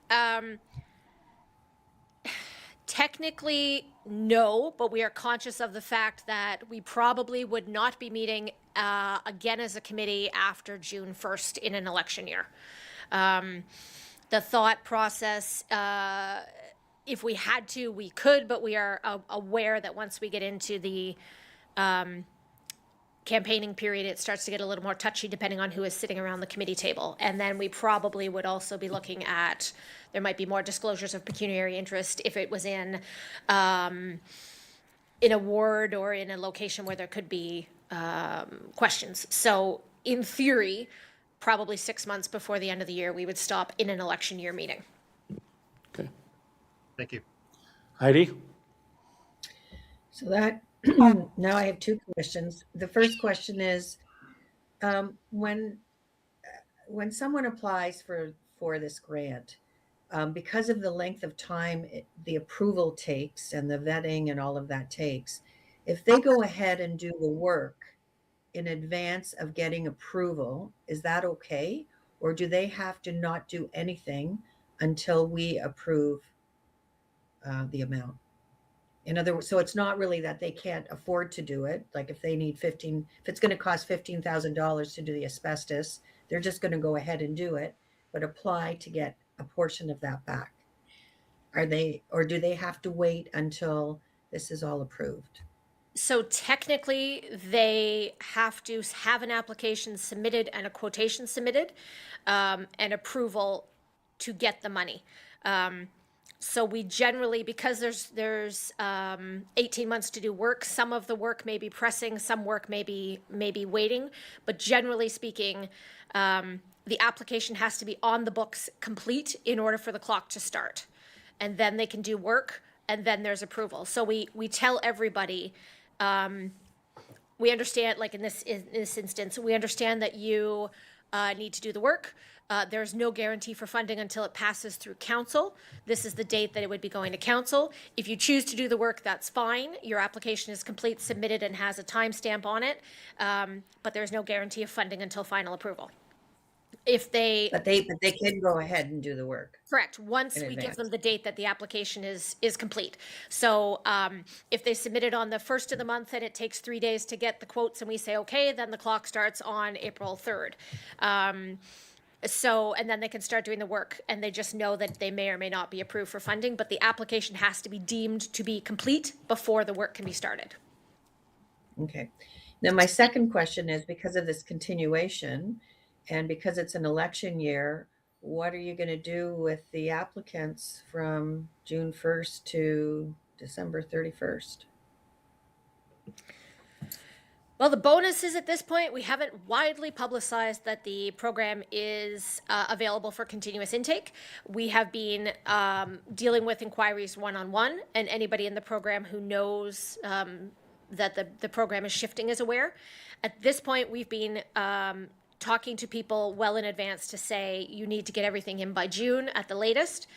Technically, no, but we are conscious of the fact that we probably would not be meeting again as a committee after June 1st in an election year. The thought process, if we had to, we could, but we are aware that once we get into the campaigning period, it starts to get a little more touchy depending on who is sitting around the committee table. And then we probably would also be looking at, there might be more disclosures of pecuniary interest if it was in a ward or in a location where there could be questions. So in theory, probably 6 months before the end of the year, we would stop in an election year meeting. Okay. Thank you. Heidi? So that, now I have two questions. The first question is, when someone applies for this grant, because of the length of time the approval takes and the vetting and all of that takes, if they go ahead and do the work in advance of getting approval, is that okay? Or do they have to not do anything until we approve the amount? In other words, so it's not really that they can't afford to do it. Like if they need if it's going to cost $15,000 to do the asbestos, they're just going to go ahead and do it, but apply to get a portion of that back. Or do they have to wait until this is all approved? So technically, they have to have an application submitted and a quotation submitted, and approval to get the money. So we generally, because there's 18 months to do work, some of the work may be pressing, some work may be waiting, but generally speaking, the application has to be on the books complete in order for the clock to start. And then they can do work, and then there's approval. So we tell everybody, we understand, like in this instance, we understand that you need to do the work. There's no guarantee for funding until it passes through council. This is the date that it would be going to council. If you choose to do the work, that's fine. Your application is complete, submitted, and has a timestamp on it. But there's no guarantee of funding until final approval. But they can go ahead and do the work. Correct. Once we give them the date that the application is complete. So if they submit it on the 1st of the month and it takes 3 days to get the quotes and we say, okay, then the clock starts on April 3rd. And then they can start doing the work, and they just know that they may or may not be approved for funding, but the application has to be deemed to be complete before the work can be started. Okay. Now, my second question is, because of this continuation and because it's an election year, what are you going to do with the applicants from June 1st to December 31st? Well, the bonus is at this point, we haven't widely publicized that the program is available for continuous intake. We have been dealing with inquiries one-on-one, and anybody in the program who knows that the program is shifting is aware. At this point, we've been talking to people well in advance to say you need to get everything in by June at the latest.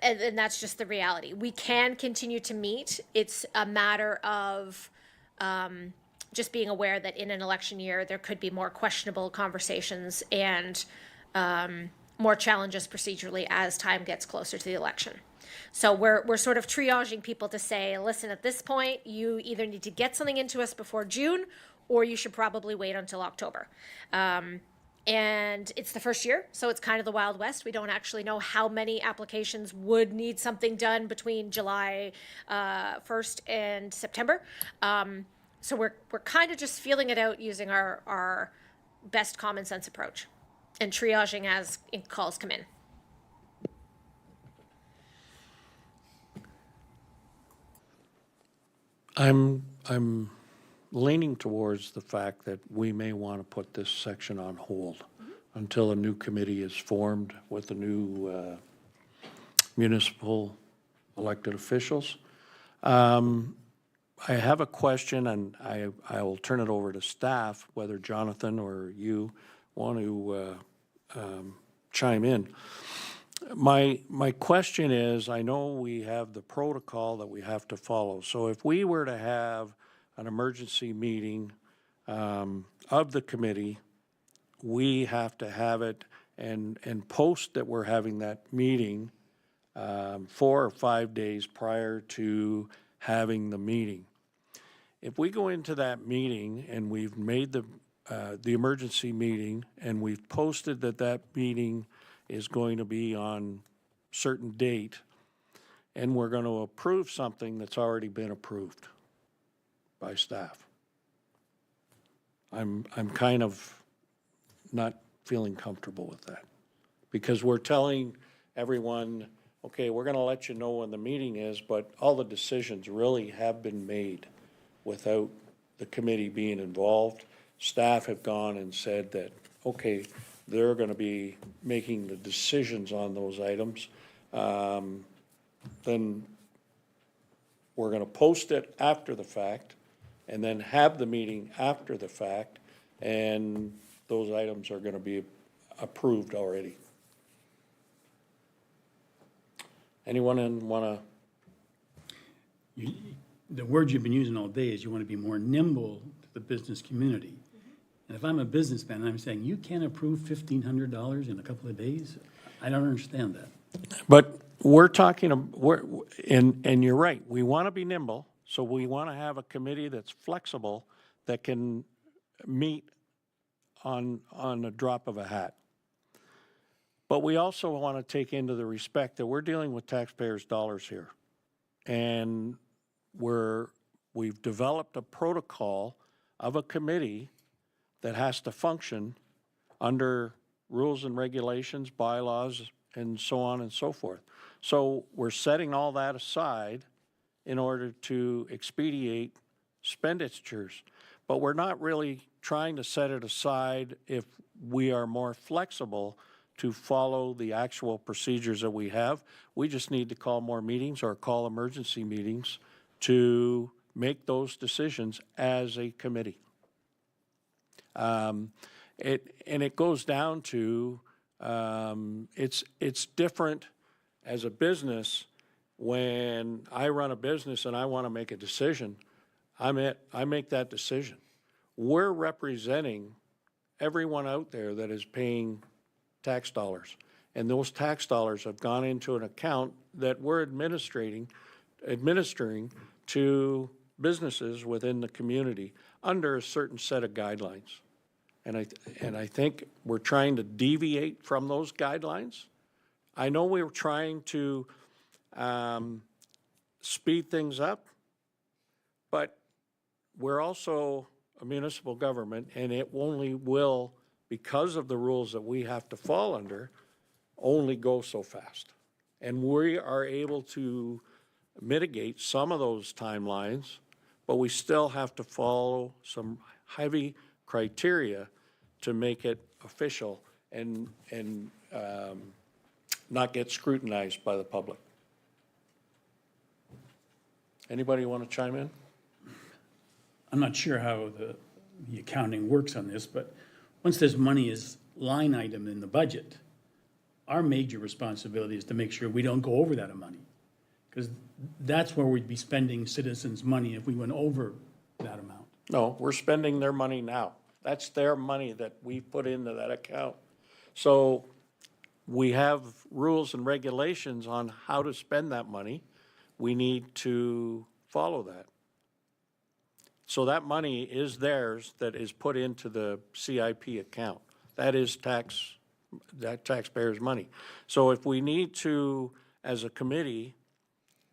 And that's just the reality. We can continue to meet. It's a matter of just being aware that in an election year, there could be more questionable conversations and more challenges procedurally as time gets closer to the election. So we're sort of triaging people to say, listen, at this point, you either need to get something into us before June, or you should probably wait until October. And it's the first year, so it's kind of the Wild West. We don't actually know how many applications would need something done between July 1st and September. So we're kind of just feeling it out using our best common sense approach and triaging as calls come in. I'm leaning towards the fact that we may want to put this section on hold until a new committee is formed with the new municipal elected officials. I have a question, and I will turn it over to staff, whether Jonathan or you want to chime in. My question is, I know we have the protocol that we have to follow. So if we were to have an emergency meeting of the committee, we have to have it and post that we're having that meeting 4 or 5 days prior to having the meeting. If we go into that meeting and we've made the emergency meeting and we've posted that that meeting is going to be on certain date, and we're going to approve something that's already been approved by staff, I'm kind of not feeling comfortable with that, because we're telling everyone, okay, we're going to let you know when the meeting is, but all the decisions really have been made without the committee being involved. Staff have gone and said that, okay, they're going to be making the decisions on those items. Then we're going to post it after the fact and then have the meeting after the fact, and those items are going to be approved already. Anyone want to? The word you've been using all day is you want to be more nimble to the business community. And if I'm a businessman, and I'm saying, you can't approve $1,500 in a couple of days? I don't understand that. But we're talking, and you're right, we want to be nimble, so we want to have a committee that's flexible, that can meet on a drop of a hat. But we also want to take into the respect that we're dealing with taxpayers' dollars here. And we've developed a protocol of a committee that has to function under rules and regulations, bylaws, and so on and so forth. So we're setting all that aside in order to expedite expenditures. But we're not really trying to set it aside if we are more flexible to follow the actual procedures that we have. We just need to call more meetings or call emergency meetings to make those decisions as a committee. It goes down to, it's different as a business. When I run a business and I want to make a decision, I make that decision. We're representing everyone out there that is paying tax dollars. And those tax dollars have gone into an account that we're administering to businesses within the community under a certain set of guidelines. And I think we're trying to deviate from those guidelines. I know we were trying to speed things up, but we're also a municipal government, and it only will, because of the rules that we have to fall under, only go so fast. And we are able to mitigate some of those timelines, but we still have to follow some heavy criteria to make it official and not get scrutinized by the public. Anybody want to chime in? I'm not sure how the accounting works on this, but once this money is line item in the budget, our major responsibility is to make sure we don't go over that money. Because that's where we'd be spending citizens' money if we went over that amount. No, we're spending their money now. That's their money that we put into that account. So we have rules and regulations on how to spend that money. We need to follow that. So that money is theirs, that is put into the CIP account. That is that taxpayers' money. So if we need to, as a committee,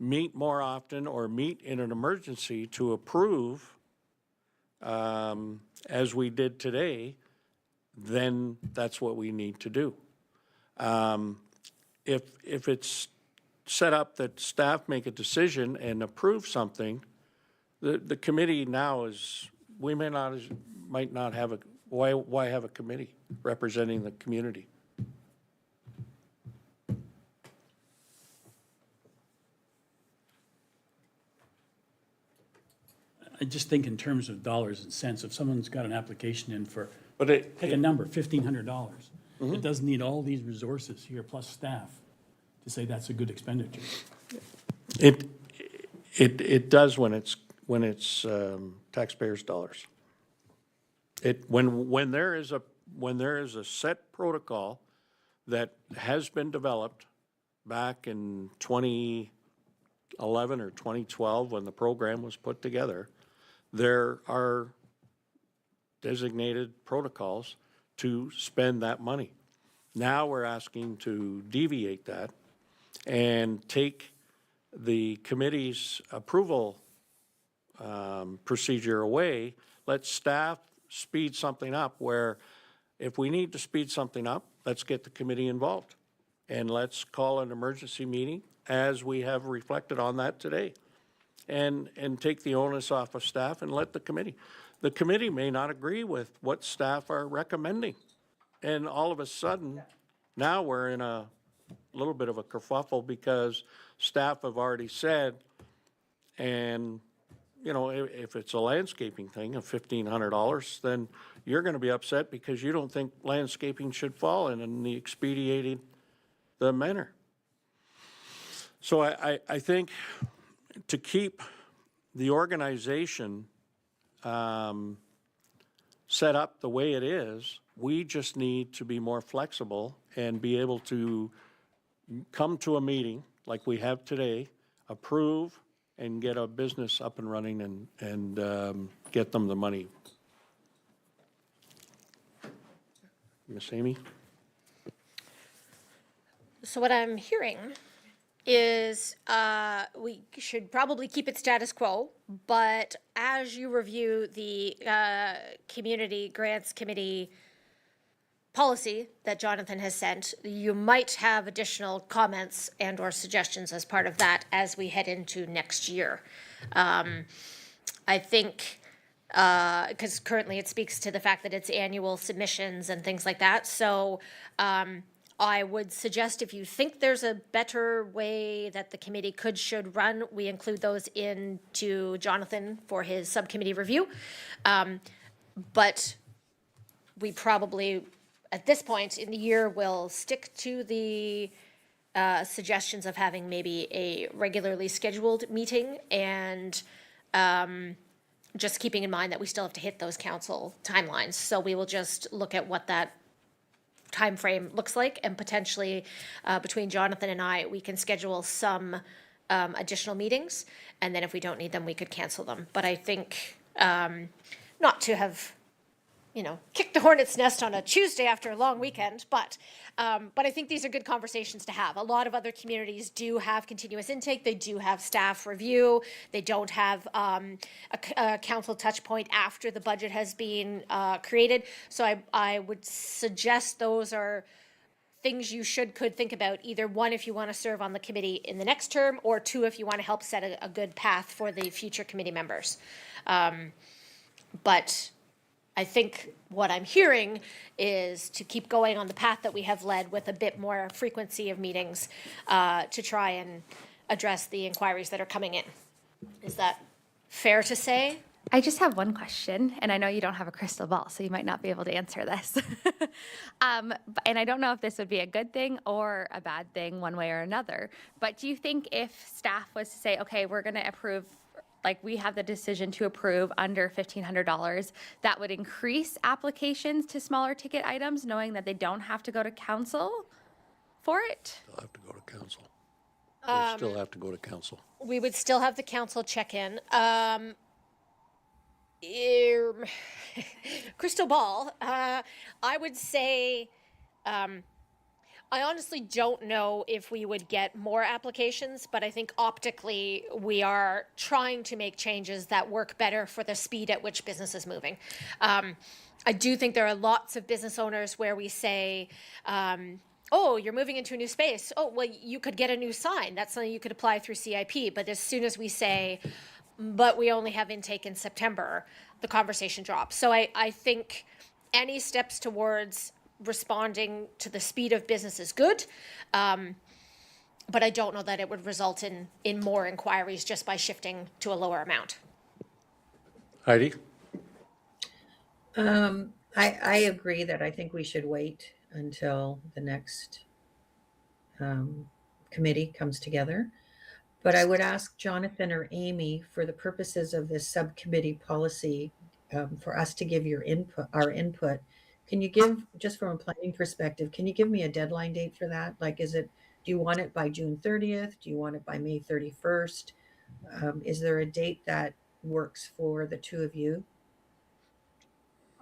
meet more often or meet in an emergency to approve, as we did today, then that's what we need to do. If it's set up that staff make a decision and approve something, the committee now is, we might not have why have a committee representing the community? I just think in terms of dollars and cents, if someone's got an application in for, But it, take a number, $1,500, it doesn't need all these resources here plus staff to say that's a good expenditure. it does when it's taxpayers' dollars. When there is a set protocol that has been developed back in 2011 or 2012, when the program was put together, there are designated protocols to spend that money. Now we're asking to deviate that and take the committee's approval procedure away. Let staff speed something up where if we need to speed something up, let's get the committee involved. And let's call an emergency meeting as we have reflected on that today. And take the onus off of staff and let the committee may not agree with what staff are recommending. And all of a sudden, now we're in a little bit of a kerfuffle because staff have already said, and, you know, if it's a landscaping thing of $1,500, then you're going to be upset because you don't think landscaping should fall in the expedited the manner. So I think to keep the organization set up the way it is, we just need to be more flexible and be able to come to a meeting like we have today, approve, and get a business up and running and get them the money. Miss Amy? So what I'm hearing is we should probably keep it status quo, but as you review the Community Grants Committee policy that Jonathan has sent, you might have additional comments and or suggestions as part of that as we head into next year. I think, because currently it speaks to the fact that it's annual submissions and things like that. So I would suggest if you think there's a better way that the committee should run, we include those into Jonathan for his subcommittee review. But we probably, at this point in the year, will stick to the suggestions of having maybe a regularly scheduled meeting and just keeping in mind that we still have to hit those council timelines. So we will just look at what that time frame looks like, and potentially between Jonathan and I, we can schedule some additional meetings, and then if we don't need them, we could cancel them. But I think not to have, you know, kicked the hornet's nest on a Tuesday after a long weekend, but I think these are good conversations to have. A lot of other communities do have continuous intake. They do have staff review. They don't have a council touch point after the budget has been created. So I would suggest those are things you could think about. Either one, if you want to serve on the committee in the next term, or two, if you want to help set a good path for the future committee members. But I think what I'm hearing is to keep going on the path that we have led with a bit more frequency of meetings to try and address the inquiries that are coming in. Is that fair to say? I just have one question, and I know you don't have a crystal ball, so you might not be able to answer this. And I don't know if this would be a good thing or a bad thing one way or another, but do you think if staff was to say, okay, we're going to approve, like we have the decision to approve under $1,500, that would increase applications to smaller ticket items, knowing that they don't have to go to council for it? They'll have to go to council. They still have to go to council. We would still have the council check in. Crystal ball, I would say, I honestly don't know if we would get more applications, but I think optically we are trying to make changes that work better for the speed at which business is moving. I do think there are lots of business owners where we say, oh, you're moving into a new space. Oh, well, you could get a new sign. That's something you could apply through CIP. But as soon as we say, but we only have intake in September, the conversation drops. So I think any steps towards responding to the speed of business is good, but I don't know that it would result in more inquiries just by shifting to a lower amount. Heidi? I agree that I think we should wait until the next committee comes together. But I would ask Jonathan or Amy, for the purposes of this subcommittee policy, for us to give our input. Can you give, just from a planning perspective, can you give me a deadline date for that? Like, do you want it by June 30th? Do you want it by May 31st? Is there a date that works for the two of you?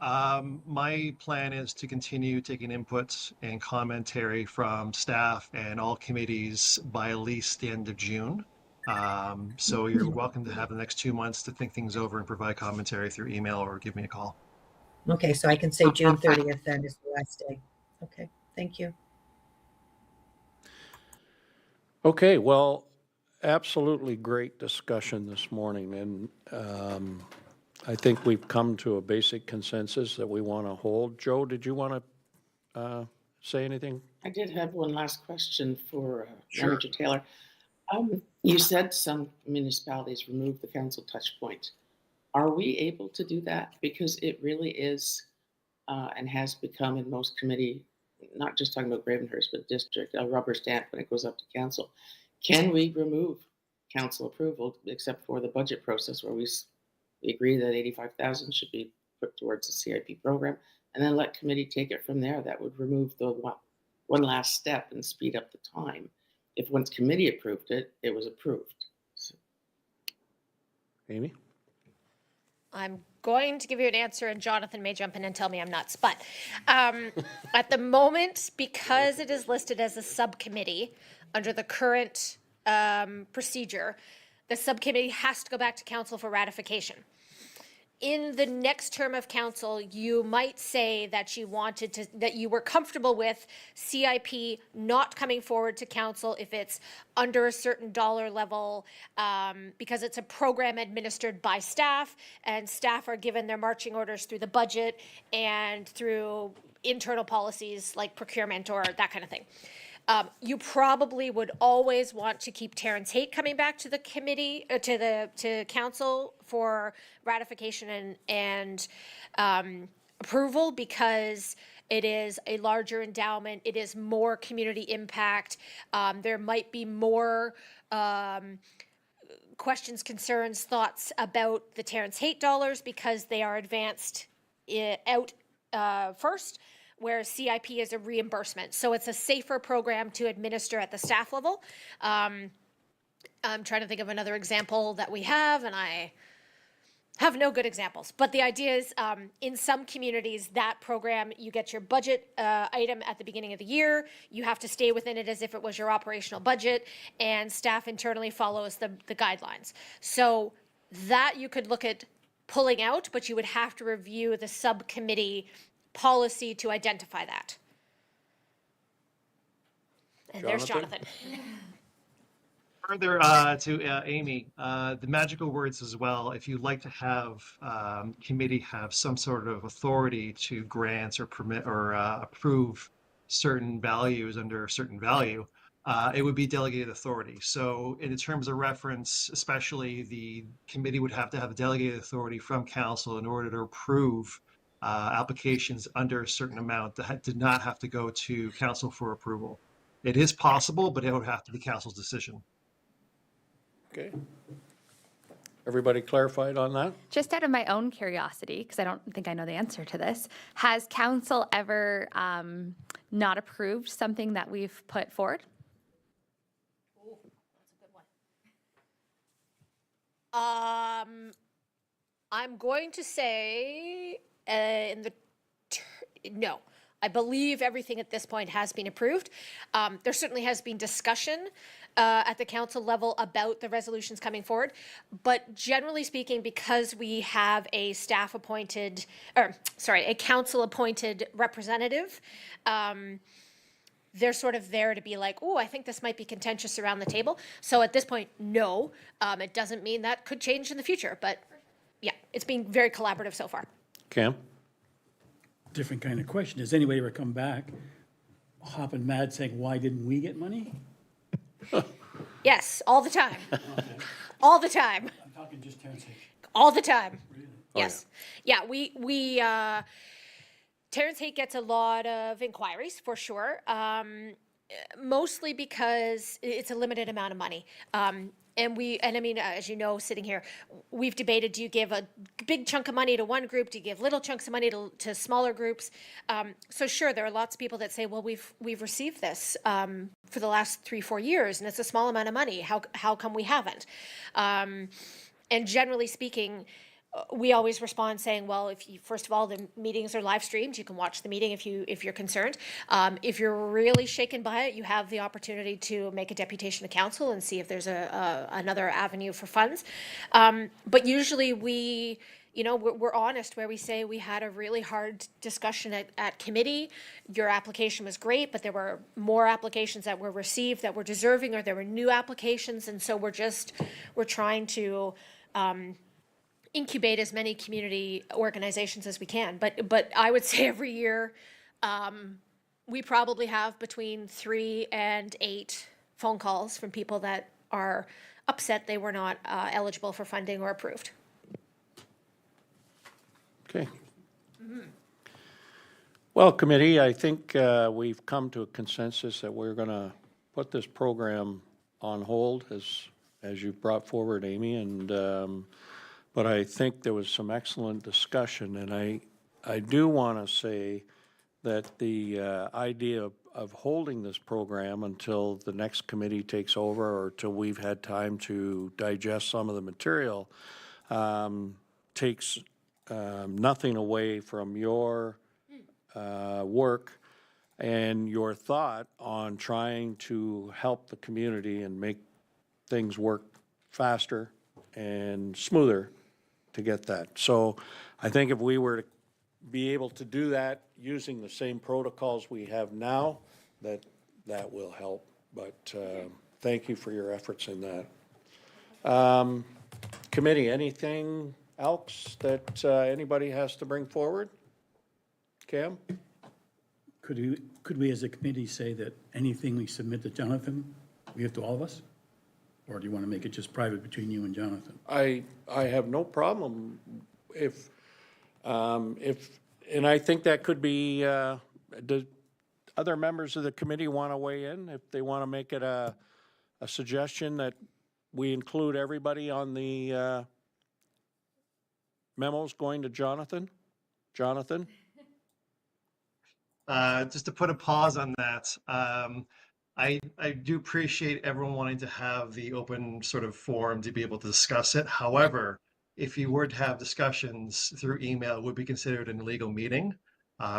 My plan is to continue taking inputs and commentary from staff and all committees by at least the end of June. So you're welcome to have the next 2 months to think things over and provide commentary through email or give me a call. Okay, so I can say June 30th then is the last day. Okay, thank you. Okay, well, absolutely great discussion this morning, and I think we've come to a basic consensus that we want to hold. Joe, did you want to say anything? I did have one last question for Sure. Manager Taylor. You said some municipalities remove the council touch point. Are we able to do that? Because it really is and has become in most committee, not just talking about Gravenhurst, but district, a rubber stamp when it goes up to council. Can we remove council approval except for the budget process where we agree that 85,000 should be put towards the CIP program and then let committee take it from there? That would remove the one last step and speed up the time. If once committee approved it, it was approved. So, Amy? I'm going to give you an answer, and Jonathan may jump in and tell me I'm nuts. But at the moment, because it is listed as a subcommittee under the current procedure, the subcommittee has to go back to council for ratification. In the next term of council, you might say that that you were comfortable with CIP not coming forward to council if it's under a certain dollar level, because it's a program administered by staff, and staff are given their marching orders through the budget and through internal policies like procurement or that kind of thing. You probably would always want to keep Terrence Haight coming back to the committee, to council for ratification and approval, because it is a larger endowment. It is more community impact. There might be more questions, concerns, thoughts about the Terrence Haight dollars because they are advanced out first, whereas CIP is a reimbursement. So it's a safer program to administer at the staff level. I'm trying to think of another example that we have, and I have no good examples. But the idea is, in some communities, that program, you get your budget item at the beginning of the year. You have to stay within it as if it was your operational budget, and staff internally follows the guidelines. So that you could look at pulling out, but you would have to review the subcommittee policy to identify that. And there's Jonathan? Jonathan. Further to Amy, the magical words as well, if you'd like to have committee have some sort of authority to grant or permit or approve certain values under a certain value, it would be delegated authority. So in terms of reference, especially the committee would have to have delegated authority from council in order to approve applications under a certain amount that did not have to go to council for approval. It is possible, but it would have to be council's decision. Okay. Everybody clarified on that? Just out of my own curiosity, because I don't think I know the answer to this, has council ever not approved something that we've put forward? Ooh, that's a good one. I'm going to say no. I believe everything at this point has been approved. There certainly has been discussion at the council level about the resolutions coming forward, but generally speaking, because we have a a council appointed representative, they're sort of there to be like, oh, I think this might be contentious around the table. So at this point, no. It doesn't mean that could change in the future, but yeah, it's been very collaborative so far. Cam? Different kind of question. Does anybody ever come back hopping mad saying, why didn't we get money? Yes, all the time. All the time. I'm talking just Terrence Haight. All the time. yeah. Yes. Yeah, Terrence Haight gets a lot of inquiries for sure. Mostly because it's a limited amount of money. And I mean, as you know, sitting here, we've debated, do you give a big chunk of money to one group? Do you give little chunks of money to smaller groups? So sure, there are lots of people that say, well, we've received this for the last 3-4 years, and it's a small amount of money. How come we haven't? And generally speaking, we always respond saying, well, first of all, the meetings are live streamed. You can watch the meeting if you're concerned. If you're really shaken by it, you have the opportunity to make a deputation to council and see if there's another avenue for funds. But usually we're honest where we say we had a really hard discussion at committee. Your application was great, but there were more applications that were received that were deserving, or there were new applications. And so we're trying to incubate as many community organizations as we can. But I would say every year, we probably have between 3 and 8 phone calls from people that are upset they were not eligible for funding or approved. Okay. Well, committee, I think we've come to a consensus that we're going to put this program on hold, as you brought forward, Amy, and but I think there was some excellent discussion, and I do want to say that the idea of holding this program until the next committee takes over, or till we've had time to digest some of the material, takes nothing away from your work and your thought on trying to help the community and make things work faster and smoother to get that. So I think if we were to be able to do that using the same protocols we have now, that will help. But thank you for your efforts in that. Committee, anything else that anybody has to bring forward? Cam? Could we as a committee say that anything we submit to Jonathan, we have to all of us? Or do you want to make it just private between you and Jonathan? I have no problem if, and I think that could be, do other members of the committee want to weigh in? If they want to make it a suggestion that we include everybody on the memos going to Jonathan? Jonathan? Just to put a pause on that, I do appreciate everyone wanting to have the open sort of forum to be able to discuss it. However, if you were to have discussions through email, it would be considered an illegal meeting.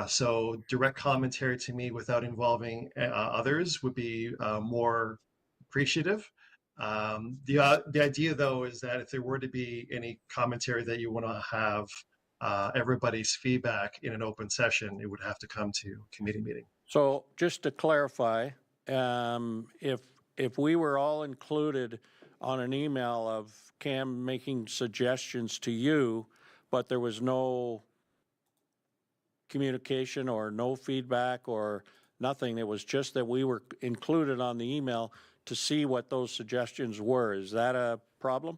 So direct commentary to me without involving others would be more appreciative. The idea, though, is that if there were to be any commentary that you want to have everybody's feedback in an open session, it would have to come to committee meeting. So just to clarify, if we were all included on an email of Cam making suggestions to you, but there was no communication or no feedback or nothing, it was just that we were included on the email to see what those suggestions were, is that a problem?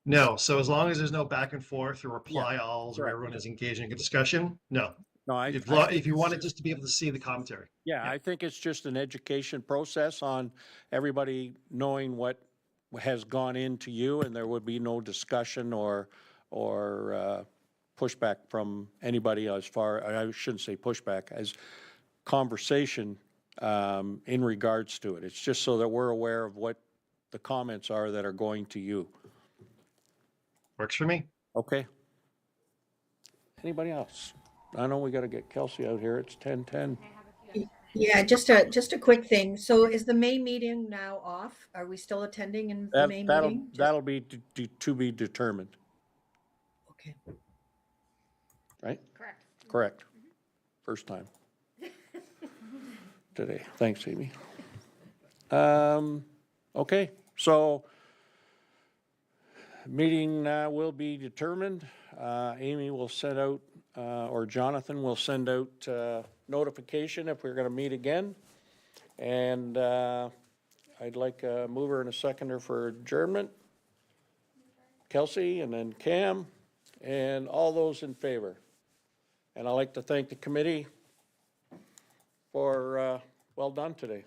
No, so as long as there's no back and forth or reply alls or correct. everyone is engaging in a discussion, no. No, If you wanted just to be able to see the commentary. Yeah, I think it's just an education process on everybody knowing what has gone into you, and there would be no discussion or pushback from anybody as far, I shouldn't say pushback, as conversation in regards to it. It's just so that we're aware of what the comments are that are going to you. Works for me. Okay? Anybody else? I know we got to get Kelsey out here. It's 10:10. Yeah, just a quick thing. So is the May meeting now off? Are we still attending in the May meeting? That'll be to be determined, Okay. right? Correct. Correct. First time today. Thanks, Amy. Okay, so meeting will be determined. Amy will send out, or Jonathan will send out notification if we're going to meet again. And I'd like a mover and a seconder for adjournment. Kelsey, and then Cam, and all those in favor. And I'd like to thank the committee for, well done today.